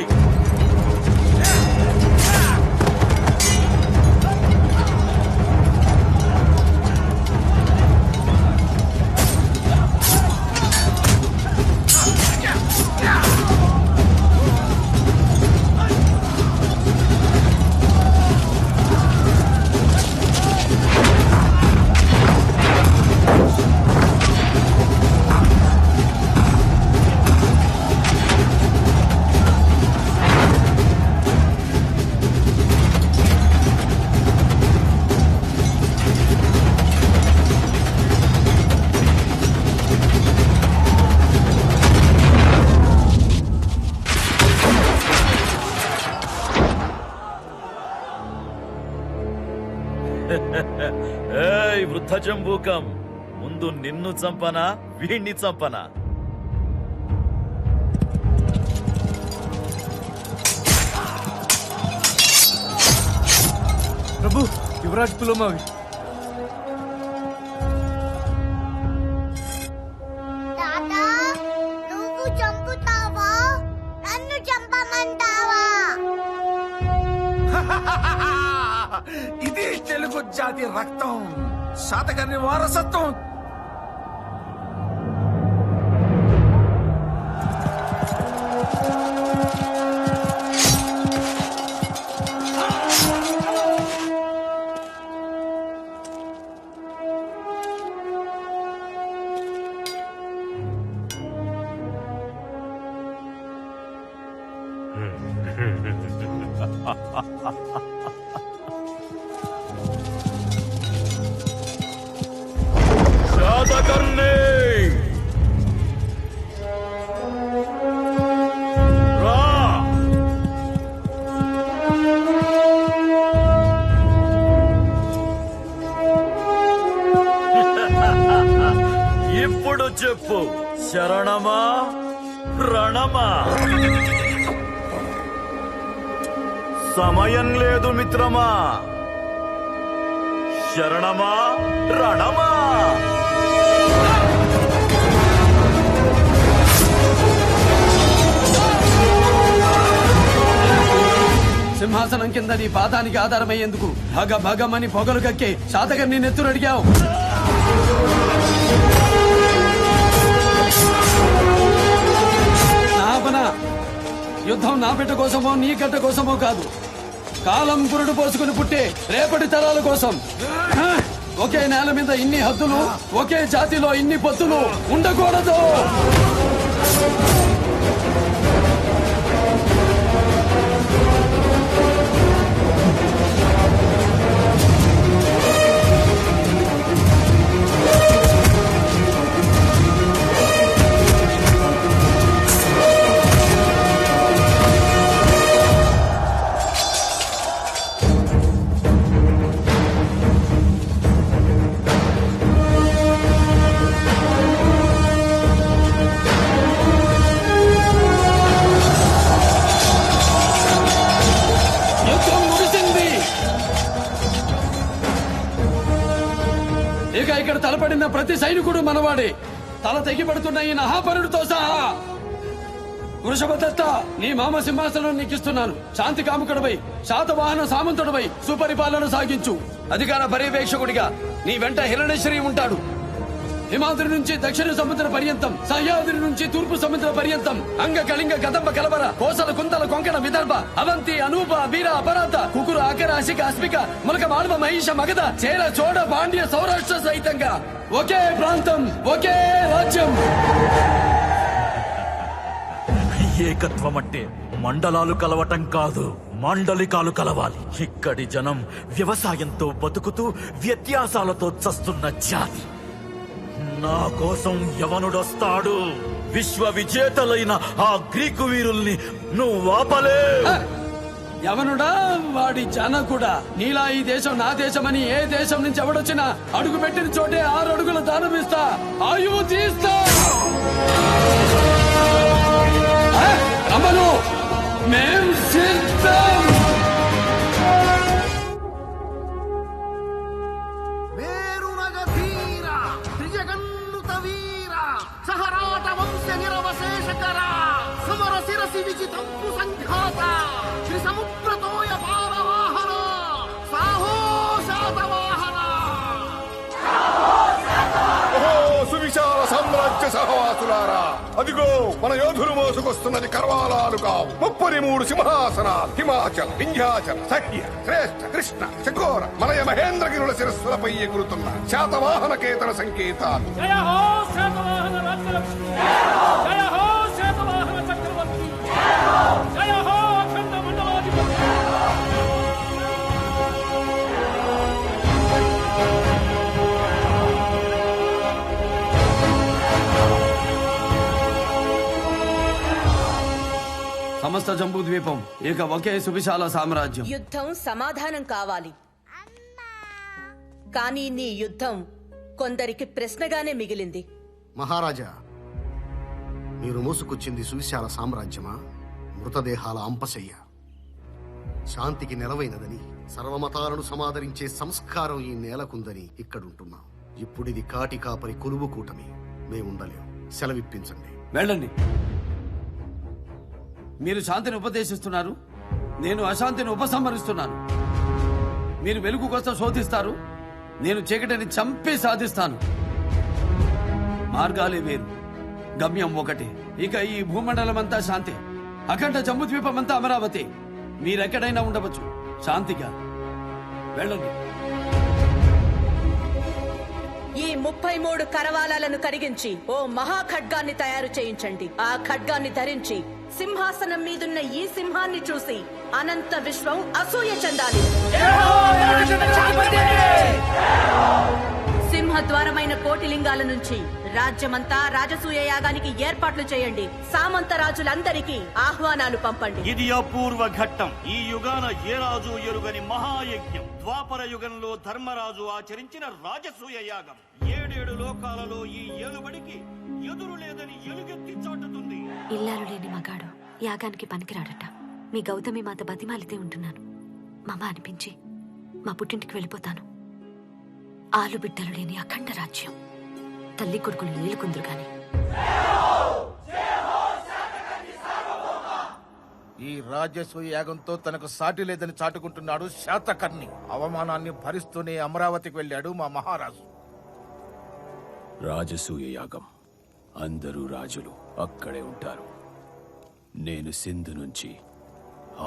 ఏయ్ వృద్ధ జంబూకం, ముందు నిన్ను చంపనా వీణ్ణి చంపనా? ప్రభు, యువరాజ్ పులోమావి. తాతా, నువ్వు చంపుతావా? నన్ను చంపమంటావా? ఇది తెలుగు జాతి రక్తం, శాతకర్ణి వారసత్వం. శాతకర్ణి రా. ఇప్పుడు చెప్పు, శరణమా రణమా? సమయం లేదు మిత్రమా. శరణమా రణమా? సింహాసనం కింద నీ పాదానికి ఆధారమయ్యేందుకు భగ భగమని పొగలు కక్కి శాతకర్ణి నెత్తురు అడిగావు. యుద్ధం నా బిడ్డ కోసమో నీ గడ్డ కోసమో కాదు, కాలం పురుడు పోసుకుని పుట్టే రేపటి తరాల కోసం. ఒకే నేల మీద ఇన్ని హద్దులు, ఒకే జాతిలో ఇన్ని పొత్తులు ఉండకూడదు. ఇక్కడ తలపడిన ప్రతి సైనికుడు మనవాడే. తల తెగిపడుతున్న ఈ నహాపరుడితో సహా. వృషభదత్త, నీ మామ సింహాసనం నీకిస్తున్నాను. శాంతి కాముకుడిపై, శాతవాహన సామంతుడిపై సుపరిపాలన సాగించు. అధికార పర్యవేక్షకుడిగా నీ వెంట హిరణేశ్వరి ఉంటాడు. హిమాద్రి నుంచి దక్షిణ సముద్ర పర్యంతం, సహ్యాద్రి నుంచి తూర్పు సముద్ర పర్యంతం, అంగ కళింగ కదంబ కలబర, కోసల కుంతల కొంకణ విదర్భ, అవంతి అనూప వీర అపరాధ, కుకుర అకర అసిక అస్మిక, ములక మానవ మహిష మగధ, చేర చోడ పాండ్య సౌరాష్ట్ర సహితంగా ఒకే ప్రాంతం, ఒకే రాజ్యం. ఏకత్వం అంటే మండలాలు కలవటం కాదు, మాండలికాలు కలవాలి. ఇక్కడి జనం వ్యవసాయంతో బతుకుతూ వ్యత్యాసాలతో చస్తున్న జాతి. నా కోసం యవనుడొస్తాడు. విశ్వ విజేతలైన ఆ గ్రీకు వీరుల్ని నువ్వు ఆపలే. యవనుడా, వాడి జనకుడా, నీలా ఈ దేశం నా దేశమని ఏ దేశం నుంచి ఎవడొచ్చినా అడుగు పెట్టిన చోటే 6 అడుగుల దానమిస్తా, ఆయువు తీస్తా. రమను, మేం సిద్ధం. మేరు నగధీరా శకర సమర శిరసి విజితంపు సంఘాత శ్రీ సముద్రతోయ పారవాహన సాహో శాతవాహన. సువిశాల సామ్రాజ్య సహవాసులారా, అదిగో మన యోధులు మోసుకొస్తున్నది కర్వాలాలు కావు, 33 సింహాసనాలు హిమాచల్, వింధ్యాచల్, సహ్య, శ్రేష్ఠ, కృష్ణ, చకోర, మలయ మహేంద్రగిరుల శిరస్సులపై ఎగురుతున్న శాతవాహన కేతన సంకేతాలు. జయ హో శాతవాహన రాజ్యలక్ష్మి, జయ హో శాతవాహన చక్రవర్తి, జయ హో అఖండ మండలాధిపతి. సమస్త జంబూ ద్వీపం ఇక ఒకే సువిశాల సామ్రాజ్యం. యుద్ధం సమాధానం కావాలి, కానీ నీ యుద్ధం కొందరికి ప్రశ్నగానే మిగిలింది. మహారాజా, మీరు మోసుకొచ్చింది సువిశాల సామ్రాజ్యమా, మృతదేహాల అంపశయ్య? శాంతికి నెలవైనదని, సర్వమతాలను సమాదరించే సంస్కారం ఈ నేలకుందని ఇక్కడుంటున్నాం. ఇప్పుడిది కాటి కాపరి కొలువు కూటమి, మేముండలేం. సెలవిప్పించండి. వెళ్ళండి. మీరు శాంతిని ఉపదేశిస్తున్నారు, నేను అశాంతిని ఉపసంహరిస్తున్నాను. మీరు వెలుగు కోసం శోధిస్తారు, నేను చీకటిని చంపి సాధిస్తాను. మార్గాలే వేరు, గమ్యం ఒకటే. ఇక ఈ భూమండలమంతా శాంతి, అఖండ జంబుద్వీపమంతా అమరావతి. మీరెక్కడైనా ఉండవచ్చు శాంతిగా. వెళ్ళండి. ఈ 33 కరవాలాలను కరిగించి ఓ మహాఖడ్గాన్ని తయారు చేయించండి. ఆ ఖడ్గాన్ని ధరించి సింహాసనం మీదున్న ఈ సింహాన్ని చూసి అనంత విశ్వం అసూయ చెందాలి. సింహద్వారమైన కోటిలింగాల నుంచి రాజ్యమంతా రాజసూయ యాగానికి ఏర్పాట్లు చేయండి. సామంత రాజులందరికీ ఆహ్వానాలు పంపండి. ఇది అపూర్వ ఘట్టం. ఈ యుగాన ఏ రాజు ఎరుగని మహాయజ్ఞం. ద్వాపర యుగంలో ధర్మరాజు ఆచరించిన రాజసూయ యాగం. 7 లోకాలలో ఈ ఏలుబడికి ఎదురు లేదని ఎలుగెత్తి చాటుతుంది. ఇల్లాలు లేని మగాడు యాగానికి పనికిరాడట. మీ గౌతమి మాత బతిమాలితే ఉంటున్నాను. మమ అనిపించి మా పుట్టింటికి వెళ్ళిపోతాను. ఆలు బిడ్డలు లేని అఖండ రాజ్యం. తల్లి కొడుకులు ఏలుకుందరు గాని. ఈ రాజసూయ యాగంతో తనకు సాటి లేదని చాటుకుంటున్నాడు శాతకర్ణి. అవమానాన్ని భరిస్తూనే అమరావతికి వెళ్ళాడు మా మహారాజు. రాజసూయ యాగం, అందరూ రాజులు అక్కడే ఉంటారు. నేను సింధు నుంచి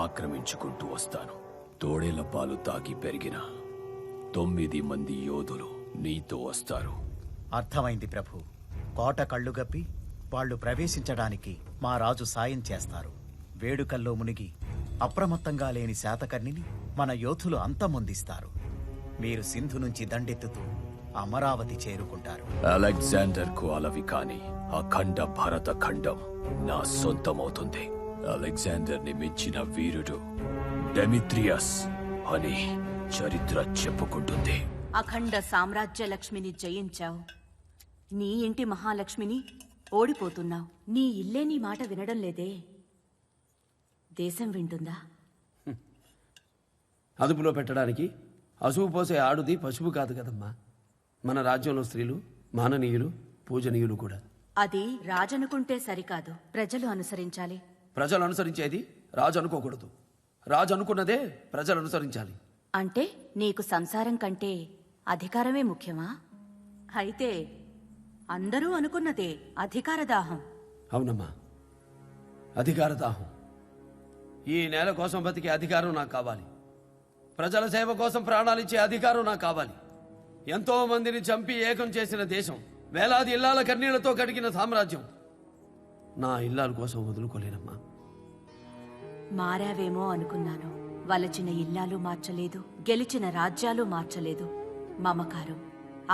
ఆక్రమించుకుంటూ వస్తాను. తోడేళ్ల పాలు తాకి పెరిగిన 9 మంది యోధులు నీతో వస్తారు. అర్థమైంది ప్రభు. కోట కళ్ళుగప్పి వాళ్ళు ప్రవేశించడానికి మా రాజు సాయం చేస్తారు. వేడుకల్లో మునిగి అప్రమత్తంగా లేని శాతకర్ణిని మన యోధులు అంతమొందిస్తారు. మీరు సింధు నుంచి దండెత్తుతూ అమరావతి చేరుకుంటారు. అలెగ్జాండర్ కు అలవి కాని అఖండ భారత ఖండం నా సొంతమవుతుంది. అలెగ్జాండర్ ని మించిన వీరుడు డెమిత్రియస్ అని చరిత్ర చెప్పుకుంటుంది. అఖండ సామ్రాజ్య లక్ష్మిని జయించావు, నీ ఇంటి మహాలక్ష్మిని ఓడిపోతున్నావు. నీ ఇల్లే నీ మాట వినడం లేదే, దేశం వింటుందా? అదుపులో పెట్టడానికి అసువు పోసే ఆడుది పశువు కాదు కదమ్మా. మన రాజ్యంలో స్త్రీలు మాననీయులు, పూజనీయులు కూడా. అది రాజనుకుంటే సరికాదు, ప్రజలు అనుసరించాలి. ప్రజలు అనుసరించేది రాజు అనుకోకూడదు. రాజు అనుకున్నదే ప్రజలు అనుసరించాలి. అంటే నీకు సంసారం కంటే అధికారమే ముఖ్యమా? అయితే అందరూ అనుకున్నదే అధికార దాహం. అవునమ్మా, అధికార దాహం. ఈ నేల కోసం బతికే అధికారం నాకు కావాలి. ప్రజల సేవ కోసం ప్రాణాలిచ్చే అధికారం నాకు కావాలి. ఎంతో మందిని చంపి ఏకం చేసిన దేశం, వేలాది ఇల్లాల కన్నీళ్లతో కడిగిన సామ్రాజ్యం నా ఇల్లాల కోసం వదులుకోలేనమ్మా. మారావేమో అనుకున్నాను. వలచిన ఇల్లాలు మార్చలేదు, గెలిచిన రాజ్యాలు మార్చలేదు. మమకారం,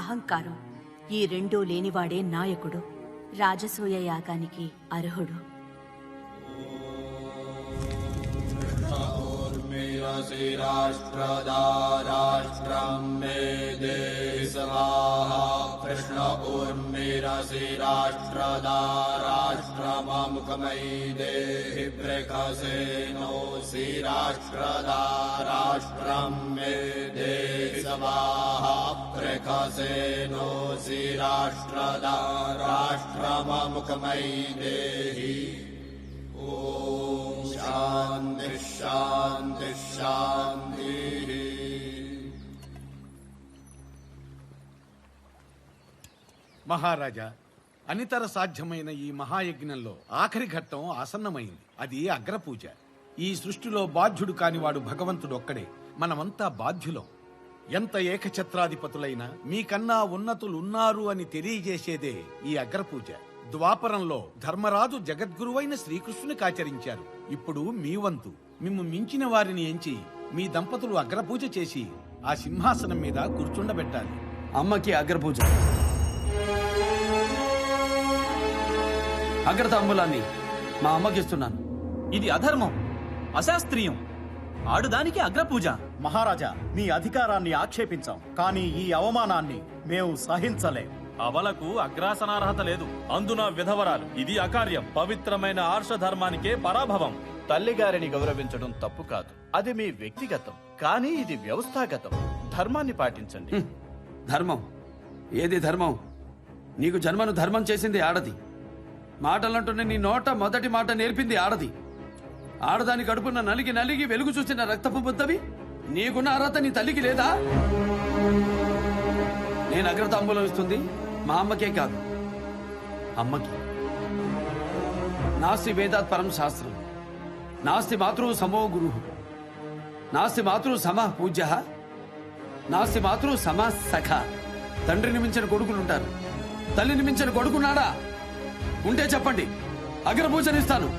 అహంకారం ఈ రెండూ లేనివాడే నాయకుడు, రాజసూయ యాగానికి అర్హుడు. उर्मिरसि राष्ट्रदा राष्ट्रं मे देहि स्वाहा कृष्ण उर्मिरसि राष्ट्रदा राष्ट्रममुखमयि देहि प्रकसेनोऽसि राष्ट्रदा राष्ट्रं मे देहि स्वाहा प्रकसेनोऽसि राष्ट्रदा राष्ट्रममुखमयि देहि ओम शांति शांति शांति। మహారాజా, అనితర సాధ్యమైన ఈ మహాయజ్ఞంలో ఆఖరి ఘట్టం ఆసన్నమైంది. అది అగ్రపూజ. ఈ సృష్టిలో బాధ్యుడు కానివాడు భగవంతుడు ఒక్కడే. మనమంతా బాధ్యులం. ఎంత ఏకఛత్రాధిపతులైనా మీకన్నా ఉన్నతులున్నారు అని తెలియజేసేదే ఈ అగ్రపూజ. ద్వాపరంలో ధర్మరాజు జగద్గురువైన శ్రీకృష్ణునికి ఆచరించారు. ఇప్పుడు మీ వంతు. మిమ్ము మించిన వారిని ఎంచి మీ దంపతులు అగ్రపూజ చేసి ఆ సింహాసనం మీద కూర్చుండబెట్టాలి. అమ్మకి అగ్రపూజ. అగ్రతాంబూలాన్ని మా అమ్మకిస్తున్నాను. ఇది అధర్మం, అశాస్త్రీయం. ఆడుదానికి అగ్రపూజ. మహారాజా, మీ అధికారాన్ని ఆక్షేపించాం, కానీ ఈ అవమానాన్ని మేము సహించలేం. అవలకు అగ్రాసనార్హత లేదు, అందున విధవరాలు. ఇది అకార్యం. పవిత్రమైన ఆర్షధర్మానికే పరాభవం. తల్లిగారిని గౌరవించడం తప్పు కాదు, అది మీ వ్యక్తిగతం. కానీ ఇది వ్యవస్థాగతం. ధర్మాన్ని పాటించండి. ధర్మం? ఏది ధర్మం? నీకు జన్మను ధర్మం చేసింది ఆడది. మాటలంటూనే నీ నోట మొదటి మాట నేర్పింది ఆడది. ఆడదాని కడుపున నలిగి నలిగి వెలుగు చూసిన రక్తపు బుద్ధవి నీకున్న అర్హత నీ తల్లికి లేదా? నేను అగ్రతాంబూలం ఇస్తుంది మా అమ్మకే కాదు, అమ్మకి. నాస్తి వేదాత్ పరం శాస్త్రం, నాస్తి మాతృ సమో గురు, నాస్తి మాతృ సమ పూజ్య, నాస్తి మాతృ సమ సఖ. తండ్రిని మించిన కొడుకులుంటారు, తల్లిని మించిన కొడుకున్నాడా? ఉంటే చెప్పండి, అగ్రపూజనిస్తాను.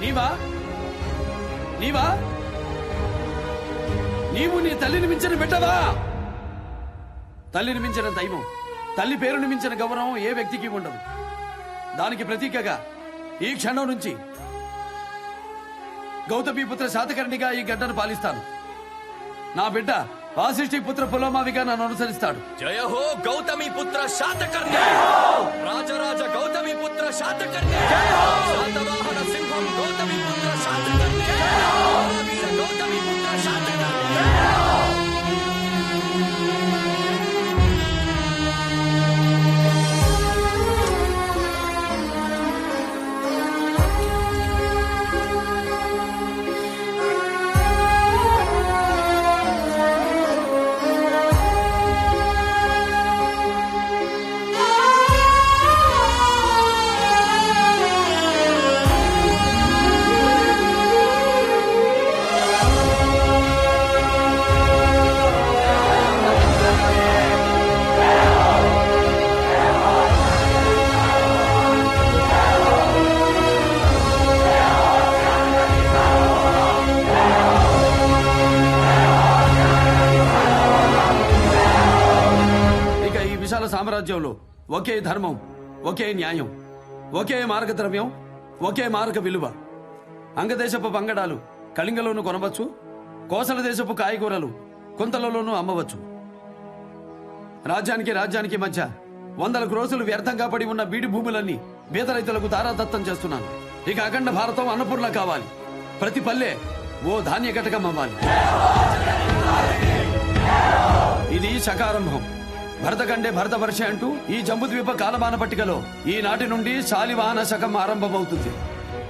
నీవా నీవా నీవు నీ తల్లిని మించిన బిడ్డవా? తల్లిని మించిన దైవం, తల్లి పేరుని మించిన గౌరవం ఏ వ్యక్తికి ఉండదు. దానికి ప్రతీకగా ఈ క్షణం నుంచి గౌతమీపుత్ర శాతకర్ణిగా ఈ గడ్డను పాలిస్తాను. నా బిడ్డ వాసిష్ఠి పుత్ర పులోమావిగా నన్ను అనుసరిస్తాడు. జయ హో గౌతమీపుత్ర శాతకర్ణి, రాజరాజ గౌతమీపుత్ర శాతకర్ణి, శాతవాహన సింహం గౌతమీపుత్ర శాతకర్ణి, వీర గౌతమీపుత్ర శాతకర్ణి. సామ్రాజ్యంలో ఒకే ధర్మం, ఒకే న్యాయం, ఒకే మార్గద్రవ్యం, ఒకే మార్గ విలువ. అంగదేశపు పంగడాలు కళింగలోనూ కొనవచ్చు, కోసల దేశపు కాయగూరలు కుంతలలోనూ అమ్మవచ్చు. రాజ్యానికి మధ్య వందల క్రోసులు వ్యర్థంగా పడి ఉన్న బీడి భూములన్నీ బీద రైతులకు దారాదత్తం చేస్తున్నాను. ఇక అఖండ భారతం అన్నపూర్ణ కావాలి. ప్రతి పల్లె ఓ ధాన్య ఘటకం అవ్వాలి. ఇది శకారంభం. భరతకండే భరత వర్ష అంటూ ఈ జంబుద్వీప కాలమాన పట్టికలో ఈనాటి నుండి శాలివాహన శకం ఆరంభమవుతుంది.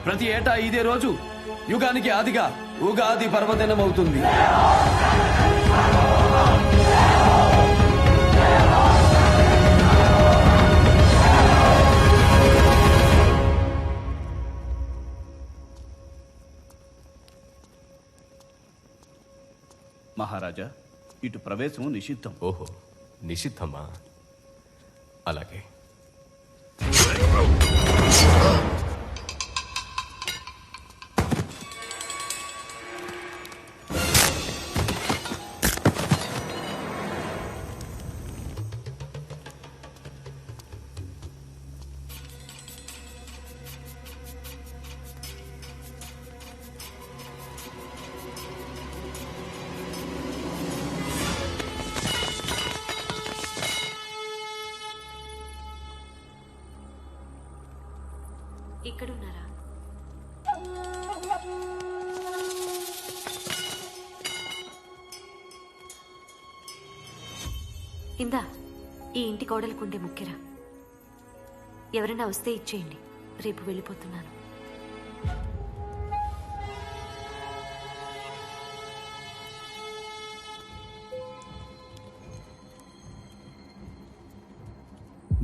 ప్రతి ఏటా ఇదే రోజు యుగానికి ఆదిగా ఉగాది పర్వదినం అవుతుంది. మహారాజా, ఇటు ప్రవేశం నిషిద్ధం. ఓహో, నిషిద్ధమా? అలాగే. ఇక్కడున్నారా? ఇందా ఈ ఇంటి కోడలకుండే ముఖ్యరా. ఎవరైనా వస్తే ఇచ్చేయండి, రేపు వెళ్ళిపోతున్నాను.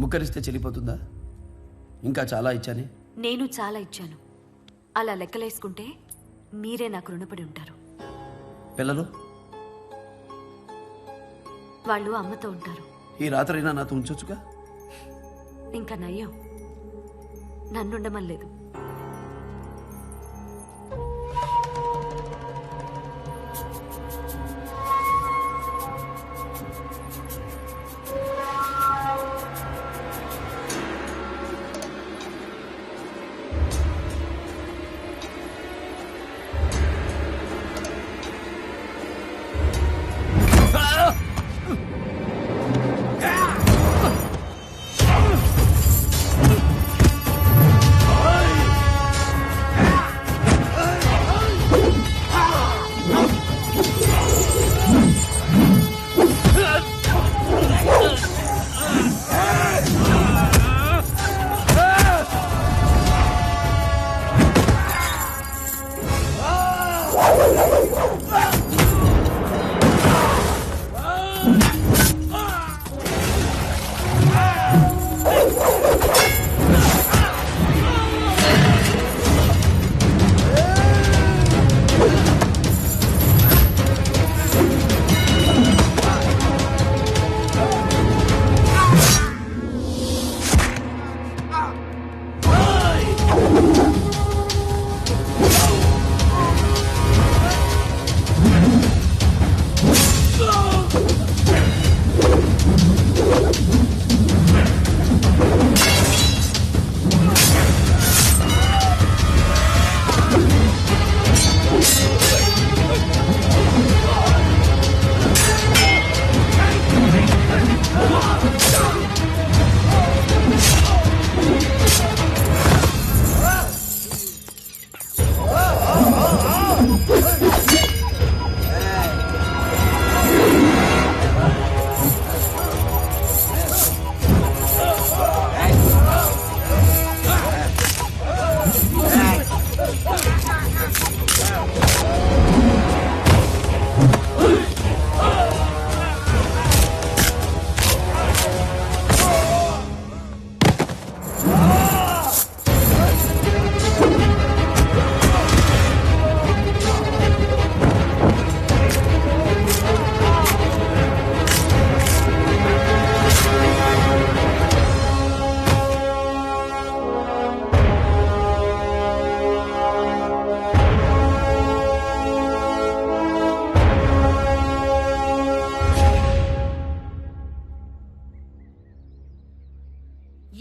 ముక్కరిస్తే చెల్లిపోతుందా? ఇంకా చాలా ఇచ్చానే. నేను చాలా ఇచ్చాను. అలా లెక్కలేసుకుంటే మీరే నాకు రుణపడి ఉంటారు. పిల్లలు వాళ్ళు అమ్మతో ఉంటారు. ఈ రాత్రైనా నాతో ఉంచొచ్చుగా. ఇంకా నయ్యం, నన్నుండమని లేదు.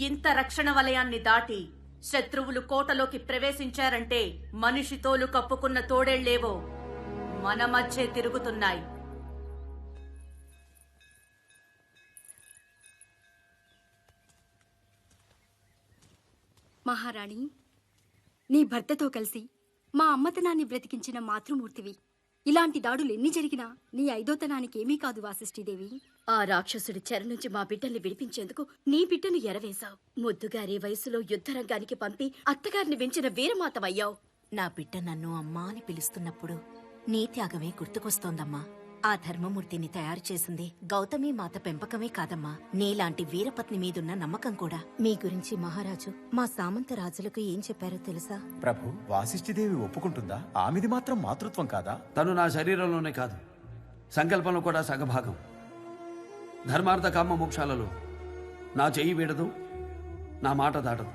ఇంత రక్షణ వలయాన్ని దాటి శత్రువులు కోటలోకి ప్రవేశించారంటే మనిషి తోలు కప్పుకున్న తోడేళ్లేవో మన మధ్య తిరుగుతున్నాయి. మహారాణి, నీ భర్తతో కలిసి మా అమ్మతనాన్ని బ్రతికించిన మాతృమూర్తివి. ఇలాంటి దాడులు ఎన్ని జరిగినా నీ ఐదోతనానికి ఏమీ కాదు వాసిష్ఠీదేవి. ఆ రాక్షసుడి చెర నుంచి మా బిడ్డల్ని విడిపించేందుకు నీ బిడ్డను ఎరవేశావు. ముద్దుగారి వయసులో యుద్ధరంగానికి పంపి అత్తగారిని వెంచిన వీరమాతవయ్యావు. నా బిడ్డ నన్ను అమ్మా అని పిలుస్తున్నప్పుడు నీ త్యాగమే గుర్తుకొస్తోందమ్మా. ఆ ధర్మమూర్తిని తయారు చేసింది గౌతమి మాత పెంపకమే కాదమ్మా, నీలాంటి వీరపత్ని మీదున్న నమ్మకం కూడా. మీ గురించి మహారాజు మా సామంత రాజులకు ఏం చెప్పారో తెలుసా? ప్రభు, వాసిష్ఠిదేవి ఒప్పుకుంటుందా? ఆమెది మాత్రం మాతృత్వం కాదా? తను నా శరీరంలోనే కాదు, సంకల్పంలో కూడా సగభాగం. ధర్మార్థ కామ మోక్షాలలో నా చెయ్యి వీడదు, నా మాట దాటదు.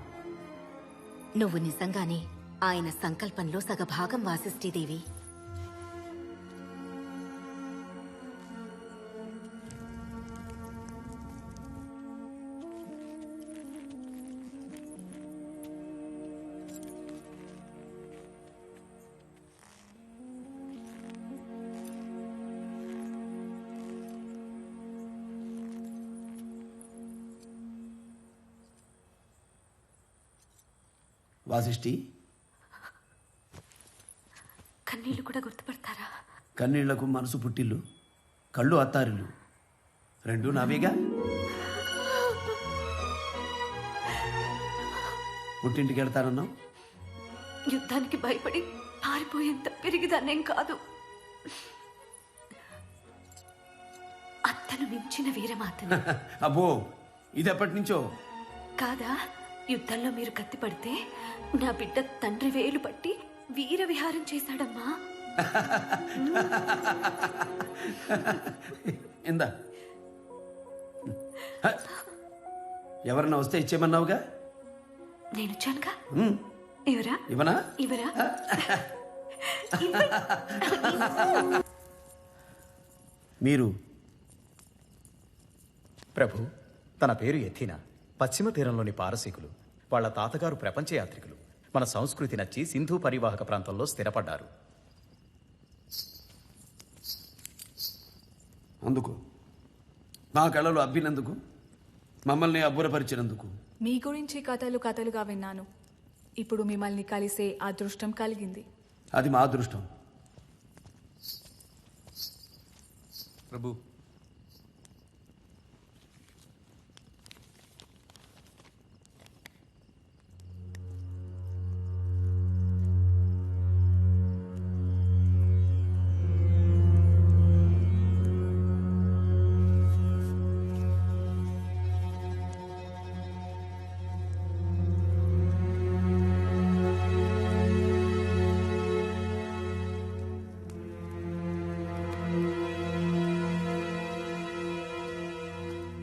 నువ్వు నిజంగానే ఆయన సంకల్పంలో సగభాగం వాసిష్ఠీదేవి. వాసిష్ఠి, కన్నీళ్లు కూడా గుర్తుపడతారా? కన్నీళ్లకు మనసు పుట్టిల్లు, కళ్ళు అత్తారిల్లు, రెండు నావేగా. పుట్టింటికి వెళ్తానన్నావు. యుద్ధానికి భయపడి పారిపోయేంత పెరిగిదాన్నేం కాదు. అత్తను మించిన వీరమాతని. అబ్బో, ఇది ఎప్పటి నుంచో కాదా? యుద్ధంలో మీరు కత్తి పడితే నా బిడ్డ తండ్రి వేలు పట్టి వీర విహారం చేశాడమ్మా. ఇందా, ఎవరన్నా వస్తే ఇచ్చేమన్నావుగా. నేను వచ్చానుగా. ఎవరా? ఇవనా? ఇవరా? మీరు? ప్రభు, తన పేరు ఎథీనా. పశ్చిమ తీరంలోని పారసీకులు. వాళ్ళ తాతగారు ప్రపంచ యాత్రికులు. మన సంస్కృతి నచ్చి సింధు పరివాహక ప్రాంతంలో స్థిరపడ్డారు. అందుకు మా కళలు అబ్బినందుకు, మమ్మల్ని అబ్బురపరిచినందుకు. మీ గురించి కథలుగా విన్నాను. ఇప్పుడు మిమ్మల్ని కలిసే అదృష్టం కలిగింది. అది మా అదృష్టం. ప్రభు,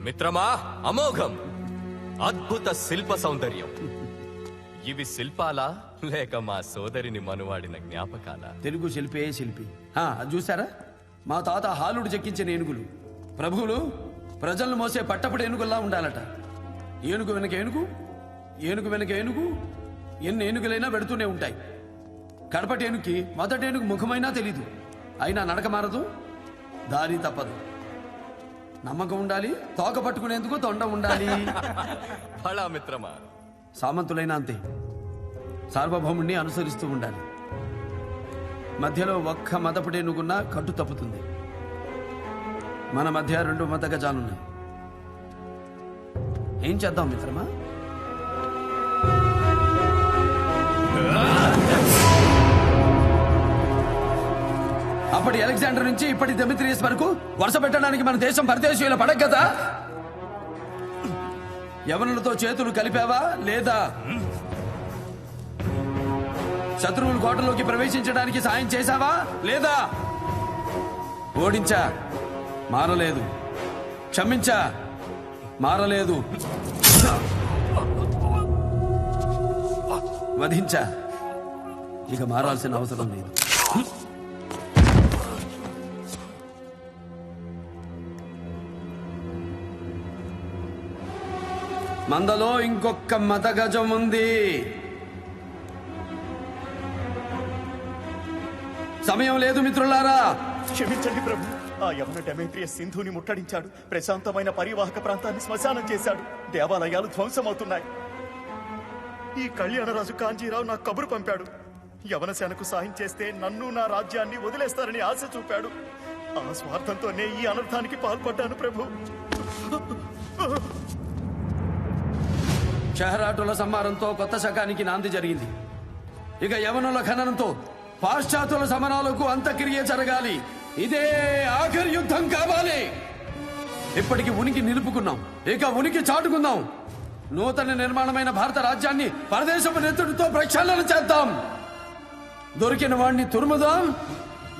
మిత్రమా, అమోఘం, అద్భుత శిల్ప సౌందర్యం. ఇవి శిల్పాలా లేక మా సోదరిని మనువాడిన జ్ఞాపకాలా? తెలుగు శిల్పే శిల్పి. అది చూసారా? మా తాత హాలుడు చెక్కించిన ఏనుగులు. ప్రభువులు ప్రజలను మోసే పట్టపుడు ఏనుగుల్లా ఉండాలట. ఏనుగు వెనక ఏనుగు, ఏనుగు వెనక ఏనుగు, ఎన్ని ఏనుగులైనా పెడుతూనే ఉంటాయి. కడపటి ఏనుగుకి మొదటి ఏనుగు ముఖమైనా తెలీదు. అయినా నడక మారదు, దారి తప్పదు. నమ్మకం ఉండాలి, తోక పట్టుకునేందుకు తొండ ఉండాలి. ఫలా మిత్రమా. సామంతులైనా అంతే, సార్వభౌముణ్ణి అనుసరిస్తూ ఉండాలి. మధ్యలో ఒక్క మదపుడేనుగున్నా కట్టు తప్పుతుంది. మన మధ్య 2 మత గజాలున్నాయి. ఏం చేద్దాం మిత్రమా? అప్పటి అలెగ్జాండర్ నుంచి ఇప్పటి డెమిత్రియస్ వరకు వరుస పెట్టడానికి మన దేశం పరదేశీయుల పడక కదా. యవనులతో చేతులు కలిపావా లేదా? శత్రువులు కోటలోకి ప్రవేశించడానికి సాయం చేశావా లేదా? ఓడించా, మారలేదు. క్షమించా, మారలేదు. వధించా, ఇక మారాల్సిన అవసరం లేదు. మందలో ఇంకొక మతగజం ఉంది. సమయం లేదు మిత్రులారా. క్షమించండి ప్రభు. ఆ యవన డెమేట్రియస్ సింధుని ముట్టడించాడు. ప్రశాంతమైన పరివాహక ప్రాంతాన్ని శ్మశానం చేశాడు. దేవాలయాలు ధ్వంసమవుతున్నాయి. ఈ కళ్యాణరాజు కాంజీరావు నాకు కబురు పంపాడు. యవన సేనకు సాయం చేస్తే నన్ను, నా రాజ్యాన్ని వదిలేస్తారని ఆశ చూపాడు. ఆ స్వార్థంతోనే ఈ అనర్థానికి పాల్పడ్డాను ప్రభు. షహరాటుల సంహారంతో కొత్త శకానికి నాంది జరిగింది. ఇక యవనుల ఖననంతో పాశ్చాత్యుల సమరాలకు అంతక్రియ జరగాలి. ఇదే ఆఖరి యుద్ధం కావాలి. ఇప్పటికి ఉనికి నిలుపుకున్నాం, ఇక ఉనికి చాటుకుందాం. నూతన నిర్మాణమైన భారత రాజ్యాన్ని పరదేశపు నెత్తుడితో ప్రక్షాళన చేద్దాం. దొరికిన వాణ్ణి తురుముదాం,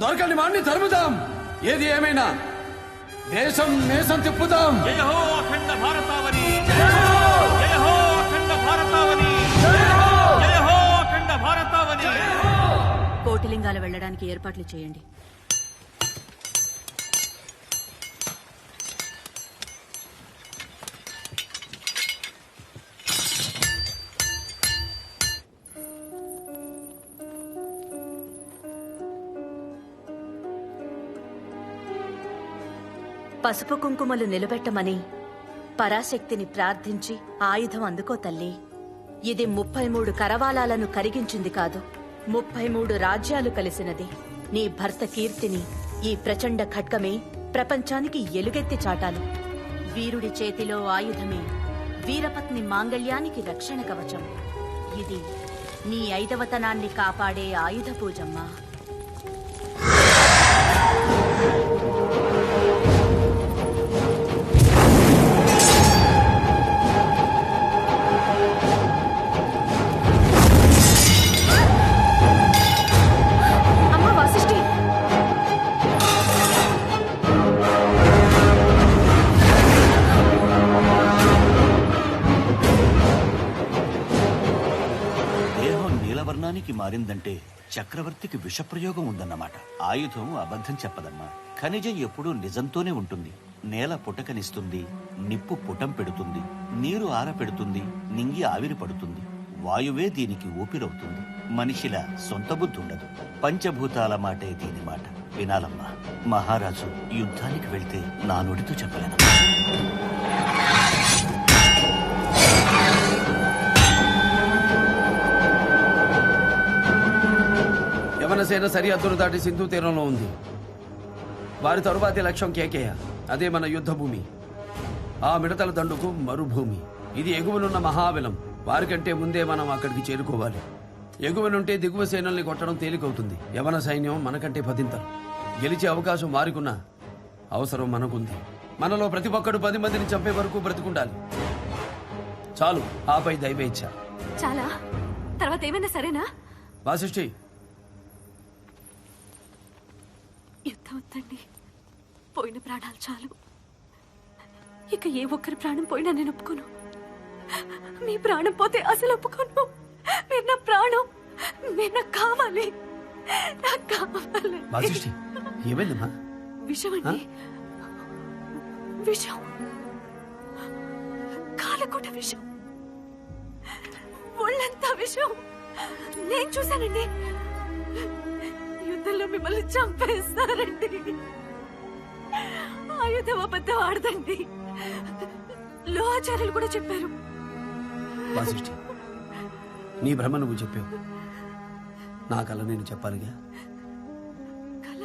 దొరకని వాణ్ణి తరుముదాం. ఏది ఏమైనా దేశం నేసం తిప్పుదాం. జయ హో అఖండ భారతావని, జయ హో అఖండ భారతావని, జయ హో అఖండ భారతావని. కోటిలింగాల వెళ్ళడానికి ఏర్పాట్లు చేయండి. పసుపు కుంకుమలు నిలబెట్టమని పరాశక్తిని ప్రార్థించి ఆయుధం అందుకో తల్లి. ఇది 33 కరవాలాలను కరిగించింది కాదు, 33 రాజ్యాలు కలిసినది. నీ భర్త కీర్తిని ఈ ప్రచండ ఖడ్గమే ప్రపంచానికి ఎలుగెత్తి చాటాలి. వీరుడి చేతిలో ఆయుధమే వీరపత్ని మాంగళ్యానికి రక్షణ కవచం. ఇది నీ ఐదవతనాన్ని కాపాడే ఆయుధ పూజమ్మా. మారిందంటే చక్రవర్తికి విషప్రయోగం ఉందన్నమాట. ఆయుధం అబద్ధం చెప్పదమ్మా. ఖనిజం ఎప్పుడూ నిజంతోనే ఉంటుంది. నేల పుటకనిస్తుంది, నిప్పు పుటం పెడుతుంది, నీరు ఆరపెడుతుంది, నింగి ఆవిరి పడుతుంది, వాయువే దీనికి ఊపిరవుతుంది. మనిషిలా సొంత బుద్ధి ఉండదు. పంచభూతాల మాటే దీని మాట. వినాలమ్మా, మహారాజు యుద్ధానికి వెళ్తే నా నోటితో చెప్పలేను. యవనసేన సరిహద్దును దాటి సింధు తీరంలో ఉంది. వారి తరువాతి లక్ష్యం కేకేయ. అదే మన యుద్ధ భూమి. ఆ మిడతల దండుకు మరుభూమి. ఇది ఎగువనున్న మహాబలం. వారికంటే ముందే మనం అక్కడికి చేరుకోవాలి. ఎగువనుంటే దిగువ సేనల్ని కొట్టడం తేలికవుతుంది. యవన సైన్యం మనకంటే పదింతలు. గెలిచే అవకాశం వారికున్న అవసరం మనకుంది. మనలో ప్రతి ఒక్కడు 10 మందిని చంపే వరకు బ్రతికుండాలి. చాలు, ఆపై దైవేచ్ఛ. చాలా తర్వాత ఏమైనా సరేనా? వాసిష్ఠి, యుద్ధం వద్దండి. పోయిన ప్రాణాలు చాలు. ఇక ఏ ఒక్కరి ప్రాణం పోయినా నేను ఒప్పుకోను. మీ ప్రాణం పోతే అసలు ఒప్పుకోను. మీరు నా ప్రాణం, మీరు నాకు కావాలి, నాకు కావాలి. వాసిష్ఠి, ఏమైందమ్మా? విషం అండి, విషం, కాలకూట విషం, ఒళ్ళంతా విషం. నేను చూశానండి. యుద్ధంలో మిమ్మల్ని చంపేస్తారండి. ఆయుధం అబద్ధం ఆడదండి. లోహాచార్యులు కూడా చెప్పారు. వాసిష్ఠి, నీ భ్రమ నువ్వు చెప్పావు. నా కళ నేను చెప్పాలిగా. కళ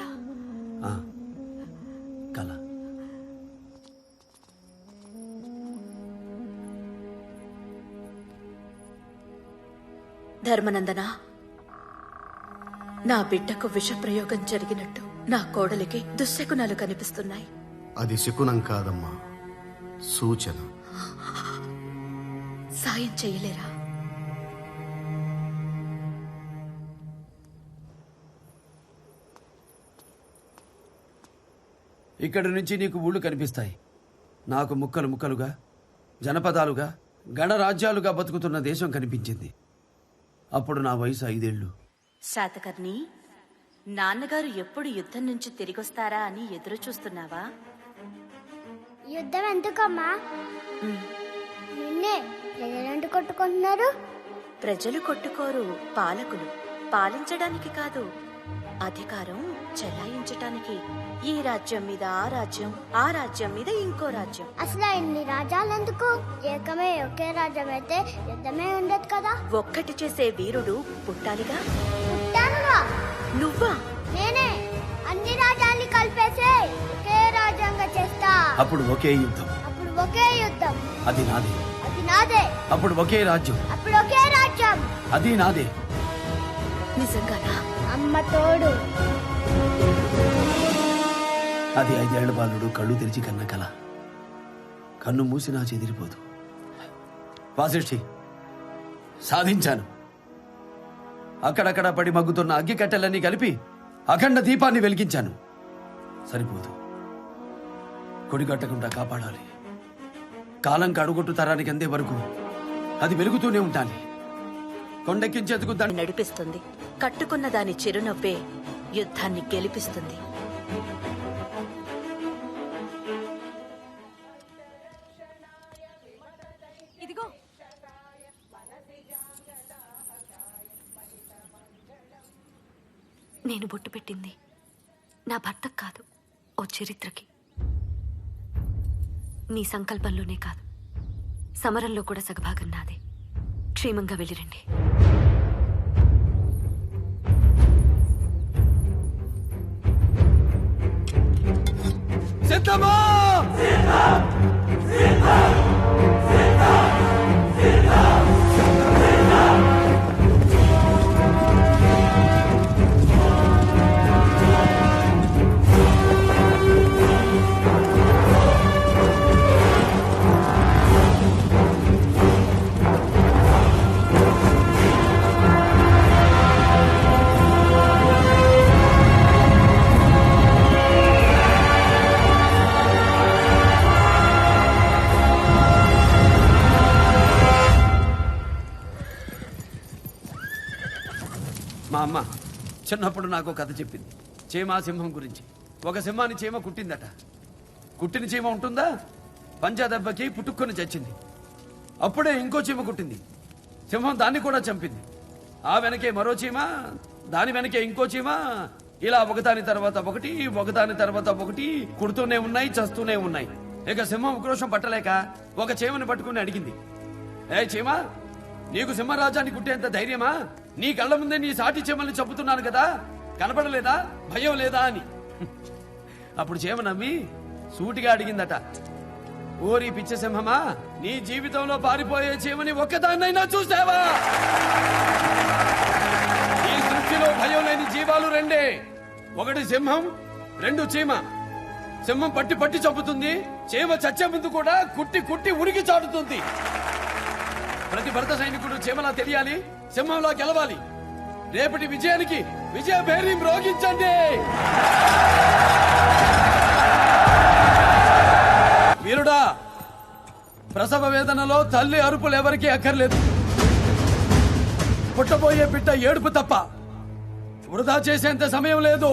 ధర్మనందన, నా బిడ్డకు విషప్రయోగం జరిగినట్టు నా కోడలికి దుశ్శకునాలు కనిపిస్తున్నాయి. అది శకునం కాదమ్మా, సూచన. సాయం చేయలేరా? ఇక్కడి నుంచి నీకు ఊళ్ళు కనిపిస్తాయి. నాకు ముక్కలు ముక్కలుగా, జనపదాలుగా, గణరాజ్యాలుగా బతుకుతున్న దేశం కనిపించింది. అప్పుడు నా వయసు 5 ఏళ్ళు. శాతకర్ణి, నాన్నగారు ఎప్పుడు యుద్ధం నుంచి తిరిగొస్తారా అని ఎదురు చూస్తున్నావా? యుద్ధం ఎందుకమ్మా? నిన్నే ప్రజలంటూ కొట్టుకుంటున్నారు. ప్రజలు కొట్టుకోరు, పాలకులు. పాలించడానికి కాదు, అధికారం చెలాయించటానికి. ఈ రాజ్యం మీద ఆ రాజ్యం, ఆ రాజ్యం మీద ఇంకో రాజ్యం. అసలు ఇన్ని రాజ్యాలు ఎందుకు? ఏకమే ఒకే రాజ్యం అయితే యుద్ధమే ఉండదు కదా. ఒక్కటి చేసే వీరుడు పుట్టాలిగా. పుట్టానుగా. నువ్వా? నేనే. అన్ని రాజ్యాల్ని కలిపేసే ఒకే రాజ్యంగా చేస్తా. అప్పుడు ఒకే యుద్ధం. అప్పుడు ఒకే యుద్ధం. అది నాదే. అది నాదే. అప్పుడు ఒకే రాజ్యం. అప్పుడు ఒకే రాజ్యం. అది నాదే. నిజంగానా? అమ్మ తోడు. అది 5 ఏళ్ల బాలుడు కళ్ళు తెరిచి కన్న కల. కన్ను మూసినా చెదిరిపోదు. వాసిష్ఠి, సాధించాను. అక్కడక్కడ పడి మగ్గుతున్న అగ్గి కట్టెలన్నీ కలిపి అఖండ దీపాన్ని వెలిగించాను. సరిపోదు, కొడిగట్టకుండా కాపాడాలి. కాలం కడుగొట్టు తరానికి అందే వరకు అది వెలుగుతూనే ఉండాలి. కొండెక్కించేందుకు దాన్ని నడిపిస్తుంది. కట్టుకున్న దాని చిరునవ్వే యుద్ధాన్ని గెలిపిస్తుంది. ఇదిగో, నేను బొట్టు పెట్టింది నా భర్తకు కాదు, ఓ చరిత్రకి. నీ సంకల్పంలోనే కాదు, సమరంలో కూడా సగభాగం నాదే. క్షేమంగా వెళ్ళిరండి. సిద్ధమా? మా అమ్మ చిన్నప్పుడు నాకు కథ చెప్పింది, చీమ సింహం గురించి. ఒక సింహాన్ని చీమ కుట్టిందట. కుట్టిన చీమ ఉంటుందా? పంజా దెబ్బకి పుట్టుకొని చచ్చింది. అప్పుడే ఇంకో చీమ కుట్టింది. సింహం దాన్ని కూడా చంపింది. ఆ వెనకే మరో చీమ, దాని వెనకే ఇంకో చీమ, ఇలా ఒకదాని తర్వాత ఒకటి, ఒకదాని తర్వాత ఒకటి కుడుతూనే ఉన్నాయి, చస్తూనే ఉన్నాయి. ఇక సింహం ఉక్రోషం పట్టలేక ఒక చీమని పట్టుకుని అడిగింది, ఏ చీమ, నీకు సింహరాజాన్ని కుట్టేంత ధైర్యమా? నీ కళ్ళ ముందే నీ సాటి చీమల్ని చంపుతున్నాను కదా, కనపడలేదా? భయం లేదా అని. అప్పుడు చీమ నమ్మి సూటిగా అడిగిందట, ఓరి పిచ్చ సింహమా, నీ జీవితంలో పారిపోయే చీమని ఒక్కదాన్నైనా చూసావా? ఈ సృష్టిలో భయం లేని జీవాలు రెండే, ఒకటి సింహం, రెండు చీమ. సింహం పట్టి పట్టి చంపుతుంది, చీమ చచ్చే ముందు కూడా కుట్టి కుట్టి ఉరికి చాటుతుంది. ప్రతి భరత సైనికుడు చీమలా తెలియాలి, సింహంలా గెలవాలి. రేపటి విజయానికి విజయ భేరీ మ్రోగించండి. వీరుడా, ప్రసవ వేదనలో తల్లి అరుపులు ఎవరికీ అక్కర్లేదు. పుట్టబోయే బిడ్డ ఏడుపు తప్ప. వృధా చేసేంత సమయం లేదు.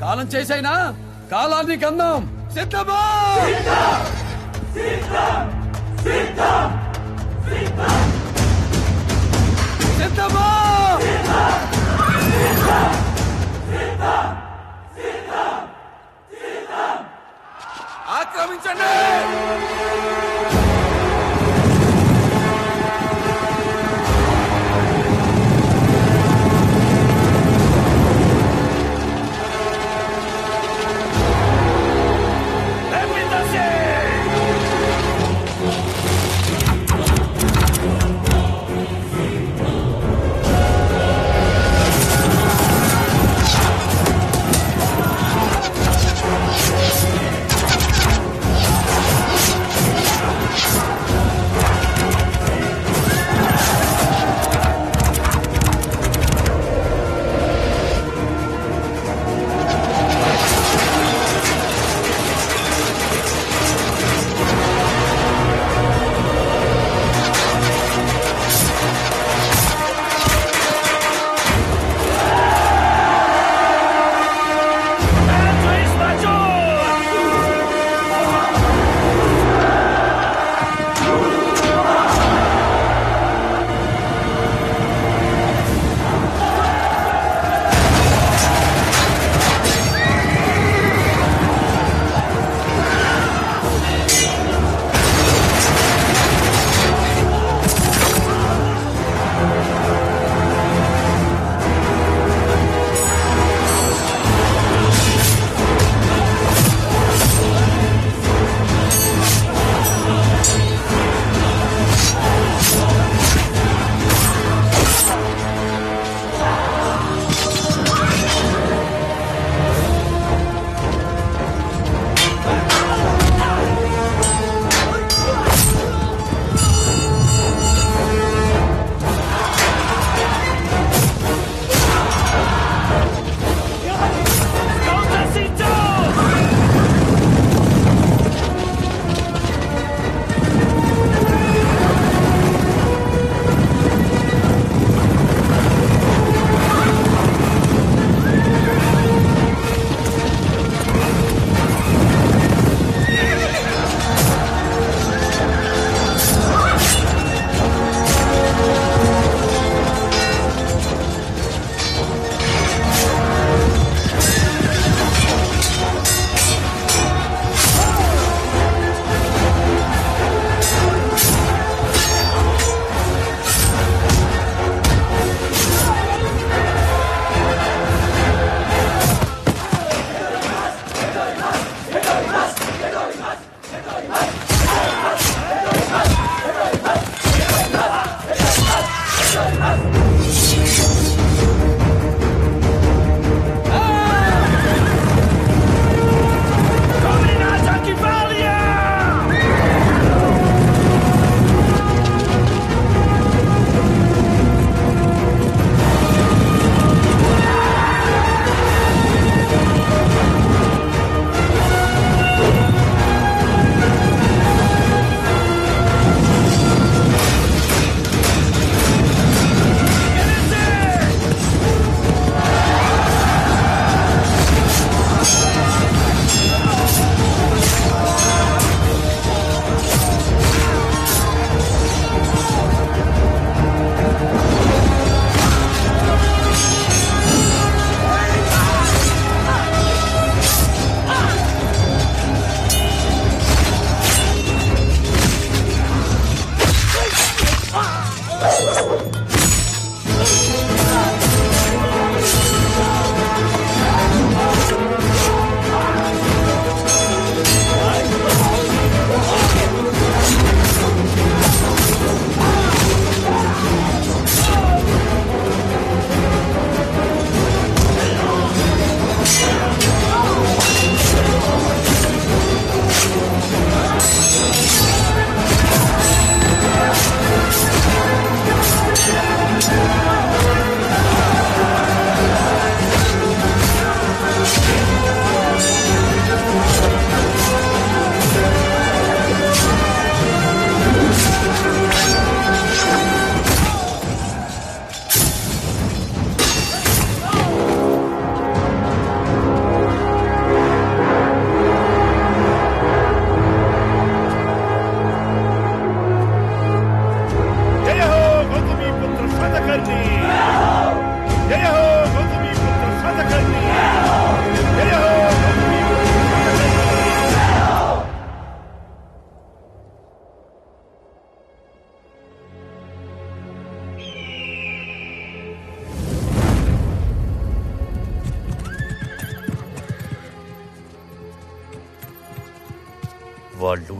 కాలం చేసైనా కాలాన్ని కందాం. సిద్ధమా? సిద్ధమా? ఆక్రమించండి.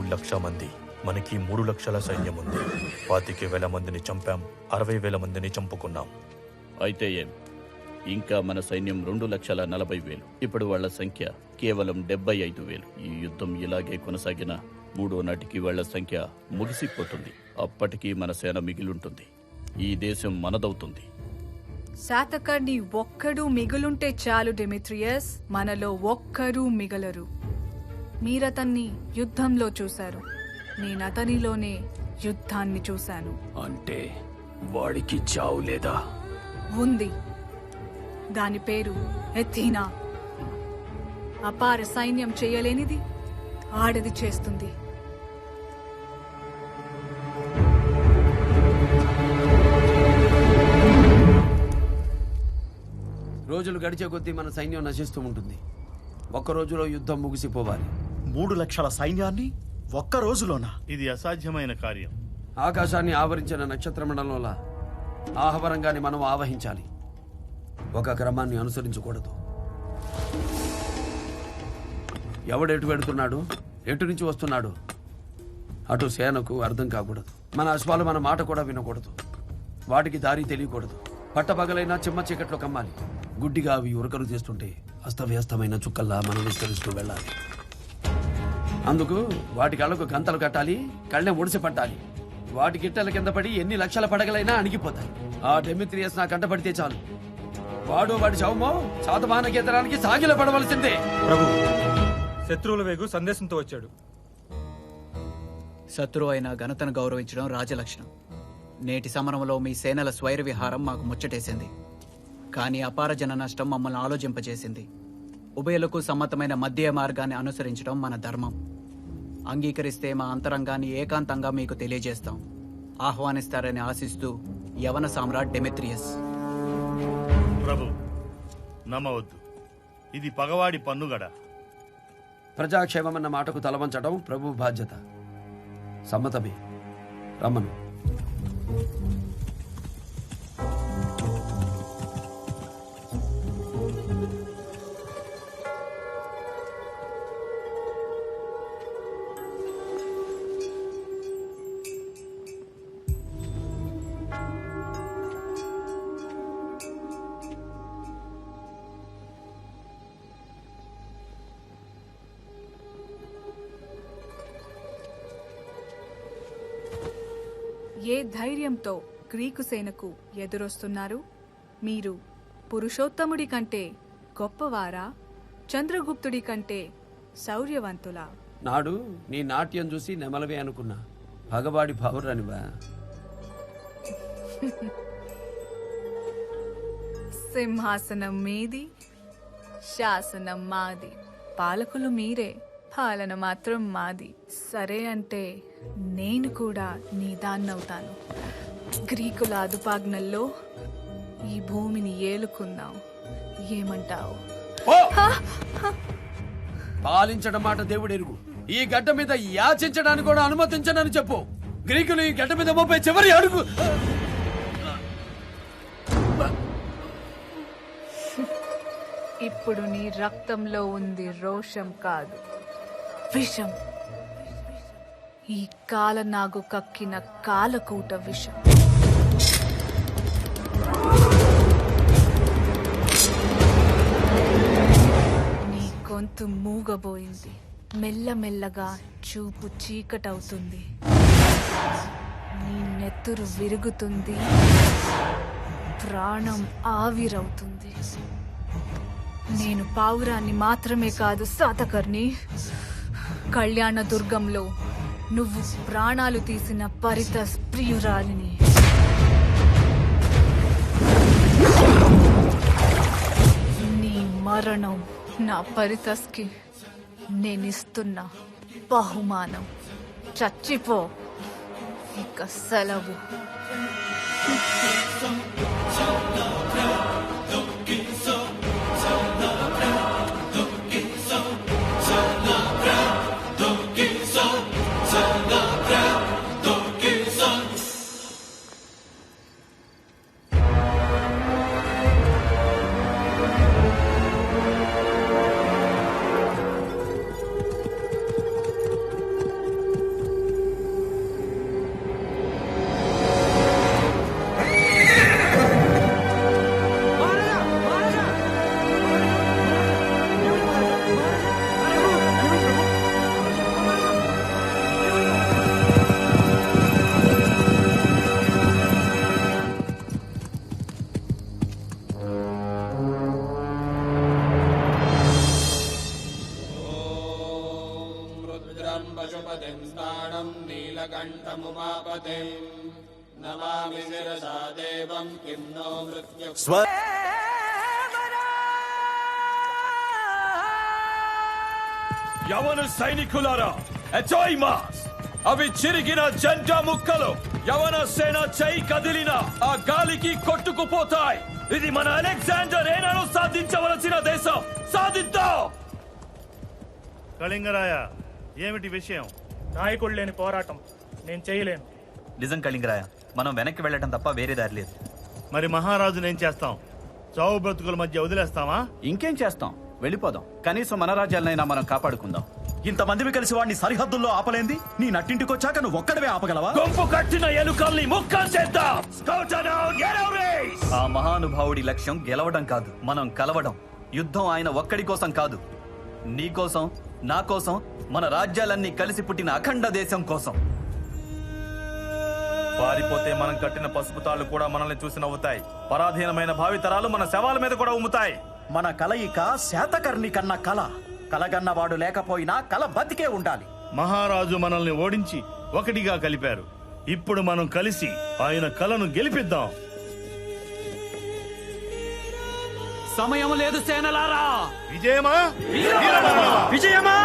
1,00,000 మంది. మనకి 3 లక్షల సైన్యం ఉంది. 25,000 మందిని చంపాం, 60,000 మందిని చంపుకున్నాం. అయితే ఏం? ఇంకా మన సైన్యం 2,40,000. ఇప్పుడు వాళ్ళ సంఖ్య కేవలం 75,000. ఈ యుద్ధం ఇలాగే కొనసాగిన 3వ నాటికి వాళ్ళ సంఖ్య ముగిసిపోతుంది. అప్పటికి మన సేన మిగిలుంటుంది. ఈ దేశం మనదవుతుంది. శాతకర్ణి ఒక్కడు మిగులుంటే చాలు డెమిత్రియస్. మనలో ఒక్కరూ మిగలరు. మీరతన్ని యుద్ధంలో చూశారు, నేనతనిలోనే యుద్ధాన్ని చూశాను. అంటే వాడికి చావు లేదా? ఉంది. దాని పేరు ఎథీనా. అపార సైన్యం చేయలేనిది ఆడది చేస్తుంది. రోజులు గడిచే కొద్దీ మన సైన్యం నశిస్తూ ఉంటుంది. ఒక్క రోజులో యుద్ధం ముగిసిపోవాలి. 3 లక్షల సైన్యాన్ని ఒక్క రోజులోనా? ఇది అసాధ్యమైన కార్యం. ఆకాశాన్ని ఆవరించిన నక్షత్ర మండలంలో ఆహవరంగాన్ని మనం ఆవహించాలి. ఒక క్రమాన్ని అనుసరించకూడదు. ఎవడెటు వెడుతున్నాడు, ఎటు నుంచి వస్తున్నాడు, అటు సేనకు అర్థం కాకూడదు. మన అశ్వాలు మన మాట కూడా వినకూడదు. వాటికి దారి తెలియకూడదు. పట్టపగలైనా చిమ్మ చీకట్లో కమ్మాలి. గుడ్డిగా అవి ఉరకలు చేస్తుంటే అస్తవ్యస్తమైన చుక్కల్లా మనం విస్తరిస్తూ వెళ్ళాలి. అందుకు వాటి కళ్ళకు గంతలు కట్టాలి, కళ్ళె ఒడిసి పట్టాలి. వాటి గిట్టల కింద పడి ఎన్ని లక్షల పడగలైనా అణిగిపోతాయి. ఆ డెమిత్రియస్ నా కంటపడితే చాలు, వాడు వాడి శవమో శాతవాహన కేంద్రానికి సాగిల పడవలసిందే. ప్రభు, శత్రువుల వేగు సందేశంతో వచ్చాడు. శత్రువు అయిన ఘనతను గౌరవించడం రాజలక్షణం. నేటి సమరంలో మీ సేనల స్వైర విహారం మాకు ముచ్చటేసింది. కానీ అపార జన నష్టం మమ్మల్ని ఆలోచింపజేసింది. ఉభయులకు సమ్మతమైన మధ్య మార్గాన్ని అనుసరించడం మన ధర్మం. అంగీకరిస్తే మా అంతరంగాన్ని ఏకాంతంగా మీకు తెలియజేస్తాం. ఆహ్వానిస్తారని ఆశిస్తూ యవన సామ్రాట్ డెమిత్రియస్. ప్రభు, నమ్మవద్దు. ఇది పగవాడి పన్నుగడ. ప్రజాక్షేమమన్న మాటకు తలవంచడం ప్రభు బాధ్యత. సమ్మతమే. రమ్మను. ఏ ధైర్యంతో గ్రీకు సేనకు ఎదురొస్తున్నారు? మీరు పురుషోత్తముడి కంటే గొప్పవారా, చంద్రగుప్తుడి కంటే శౌర్యవంతులా? నాడు నీ నాట్యం చూసి నెమలవే అనుకున్నా. భగవాడి పౌరనివా? సింహాసనం మీది, శాసనం మాది. పాలకులు మీరే, పాలన మాత్రం మాది. సరే అంటే నేను కూడా నీ దాన్నవుతాను. గ్రీకుల అదుపాజ్ఞల్లో ఈ భూమిని ఏలుకుందాం. ఏమంటావు? పాలించడం మాట దేవుడెరుగు. ఈ గడ్డ మీద యాచించడానికి కూడా అనుమతించనని చెప్పు. గ్రీకులు ఈ గడ్డ మీద మోపే చివరి అడుగు. ఇప్పుడు నీ రక్తంలో ఉంది రోషం కాదు, విషం. ఈ కాలనాగు కక్కిన కాలకూట విషం. నీ గొంతు మూగబోయింది. మెల్లమెల్లగా చూపు చీకటవుతుంది. నీ నెత్తురు విరుగుతుంది. ప్రాణం ఆవిరవుతుంది. నేను పావురాన్ని మాత్రమే కాదు శాతకర్ణి. కళ్యాణ దుర్గంలో నువ్వు ప్రాణాలు తీసిన పరితస్ ప్రియురాలిని. నీ మరణం నా పరితస్కి నేనిస్తున్న బహుమానం. చచ్చిపో, ఇక సెలవు. तमुमापतिं नमामि शिरसा देवं किं नो मृत्यु యవన సైనికులారా ఎంజాయ్ మాస్ అవి చిరిగిన జెండా ముక్కలు యవన సేన చేయి కదిలిన ఆ గాలికి కొట్టుకుపోతాయి ఇది మన అలెగ్జాండర్ ఏనాడు సాధించవలసిన దేశం సాధిద్దాం కళింగరాయ ఏమిటి విషయం నాయకుడు లేని పోరాటం నేను చేయలేను. నిజం కళింగరాయ, మనం వెనక్కి వెళ్ళటం తప్ప వేరే దారి లేదు. మరి మహారాజునేం చేస్తాం? చావు బ్రతుకుల మధ్య వదిలేస్తామా? ఇంకేం చేస్తాం, వెళ్ళిపోదాం. కనీసం మన రాజ్యాలనైనా మనం కాపాడుకుందాం. ఇంతమందివి కలిసి వాడిని సరిహద్దుల్లో ఆపలేంది నీ నట్టింటికొచ్చాక నువ్వు ఒక్కడవే ఆపగలవా? గుంపు కట్టిన ఎలుకల్ని ముక్కలు చేద్దాం. ఆ మహానుభావుడి లక్ష్యం గెలవడం కాదు, మనం కలవడం. యుద్ధం ఆయన ఒక్కడి కోసం కాదు, నీ కోసం, నా కోసం, మన రాజ్యాలన్నీ కలిసి పుట్టిన అఖండ దేశం కోసం. పారిపోతే మనం కట్టిన పసుపు తాళ్లు కూడా మనల్ని చూసి నవ్వుతాయి. పరాధీనమైన భావితరాలు మన శవాల మీద కూడా ఉమ్ముతాయి. మన కలయిక శాతకర్ణి కన్న కల. కలగన్నవాడు లేకపోయినా కల బతికే ఉండాలి. మహారాజు మనల్ని ఓడించి ఒకటిగా కలిపారు. ఇప్పుడు మనం కలిసి ఆయన కలను గెలిపిద్దాం. సమయం లేదు సేనలారా. విజయమా విజయమా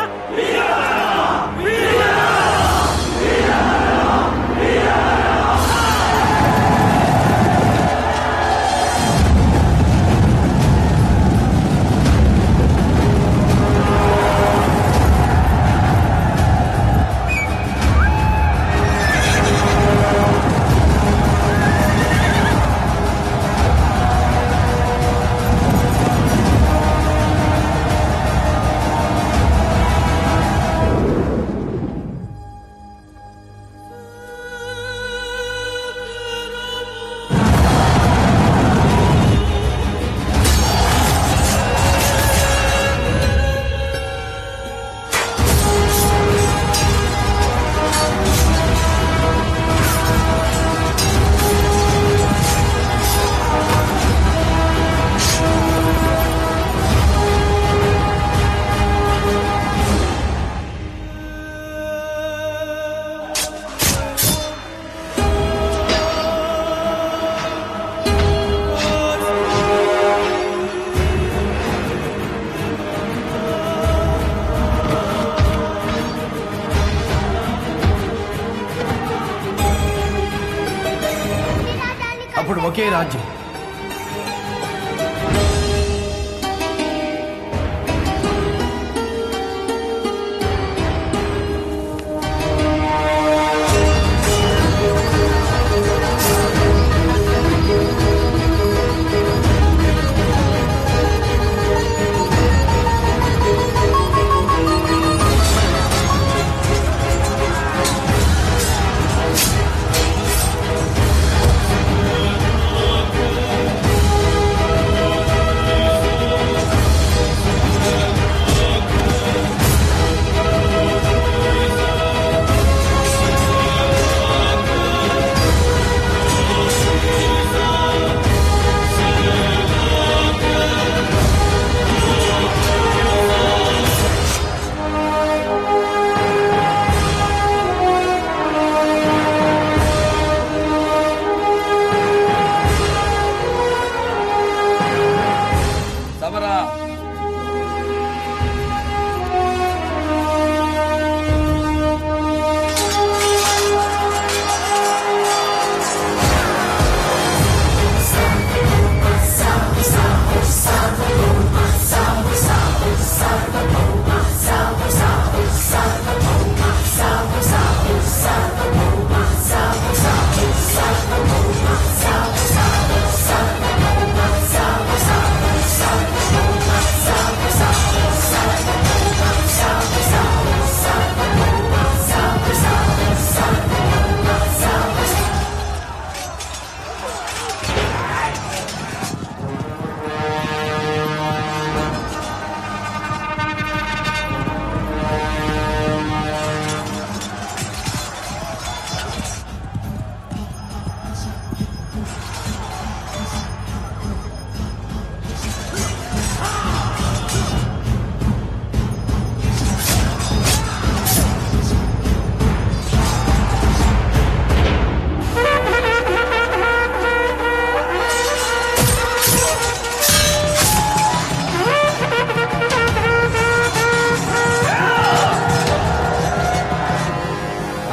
అప్పుడు ఒకే రాజ్యం.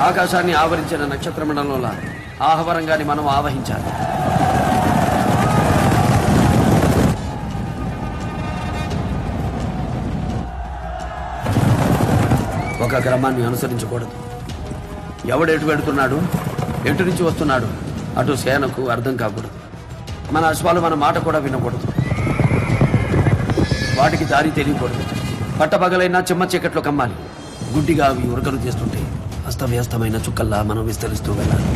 ఆకాశాన్ని ఆవరించిన నక్షత్ర మండలంలో ఆహవరంగాన్ని మనం ఆవహించాలి. ఒక క్రమాన్ని అనుసరించకూడదు. ఎవడెటు వెడుతున్నాడు, ఎటు నుంచి వస్తున్నాడు, అటు సేనకు అర్థం కాకూడదు. మన అశ్వాలు మన మాట కూడా వినకూడదు. వాటికి దారి తెలియకూడదు. పట్టపగలైనా చిమ్మ చీకట్లో కమ్మాలి. గుడ్డిగా అవి ఉరకలు చేస్తుంటే అస్తవ్యస్తమైన చుక్కల్లా మనం విస్తరిస్తూ వెళ్ళాలి.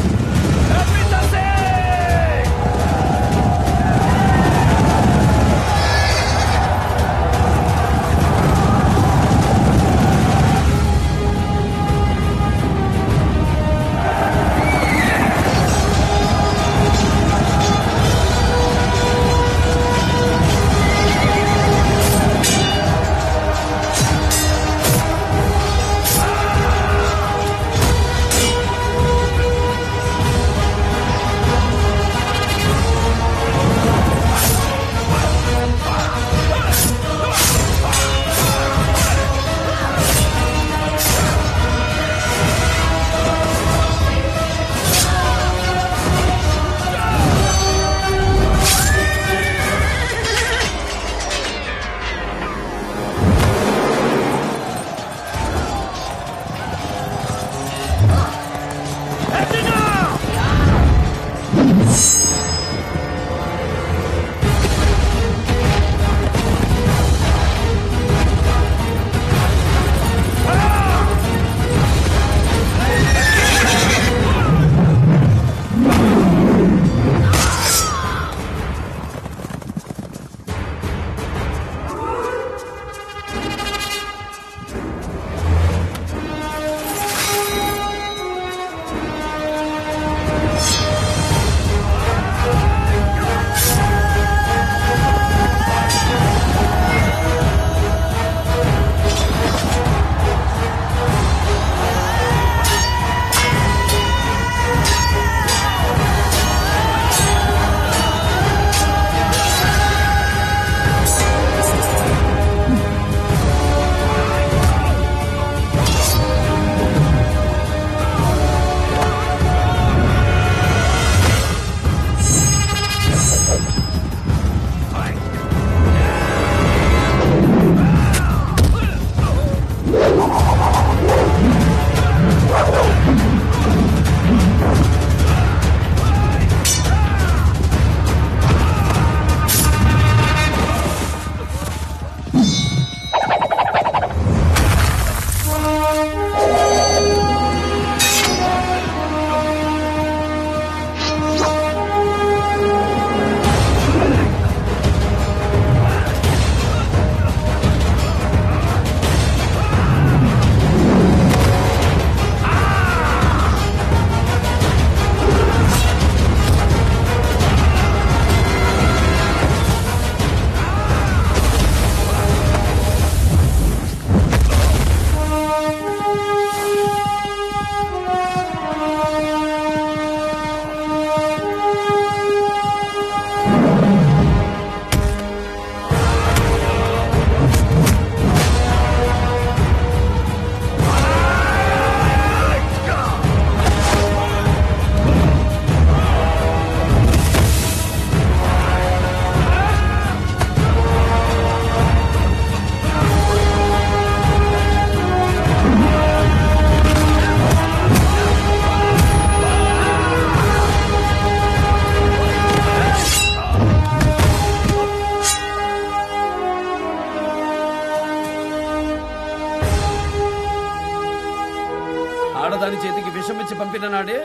ఆడదాని చేతికి విషమిచ్చి పంపిన నాడే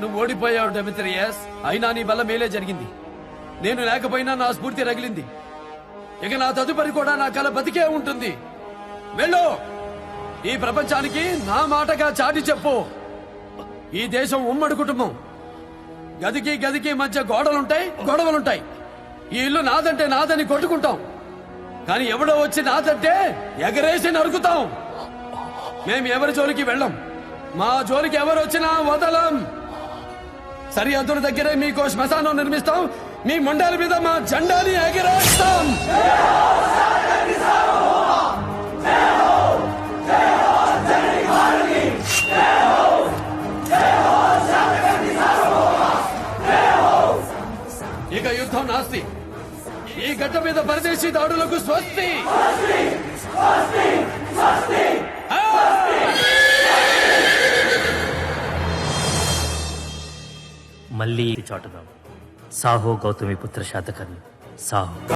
నువ్వు ఓడిపోయావు డెమిత్రియస్. అయినా నీ వల్ల మేలే జరిగింది. నేను లేకపోయినా నా స్ఫూర్తి రగిలింది. ఇక నా తదుపరి కూడా నా కల బతికే ఉంటుంది. వెళ్ళు, ఈ ప్రపంచానికి నా మాటగా చాటి చెప్పు. ఈ దేశం ఉమ్మడి కుటుంబం. గదికి గదికి మధ్య గొడవలుంటాయి. ఈ ఇల్లు నాదంటే నాదని కొట్టుకుంటాం. కానీ ఎవడో వచ్చి నాదంటే ఎగరేసి నరుకుతాం. మేము ఎవరి జోలికి వెళ్ళం. మా జోలికి ఎవరు వచ్చినా వదలం. సరిహద్దుల దగ్గరే మీకో శ్మశానం నిర్మిస్తాం. మీ మొండాల మీద మా జెండాని ఎగరేస్తాం. ఇక యుద్ధం నాస్తి. ఈ గడ్డ మీద పరదేశీ దాడులకు స్వస్తి. మళ్ళీ చాటుదాం. సాహో గౌతమి పుత్ర శాతకర్ణి సాహో.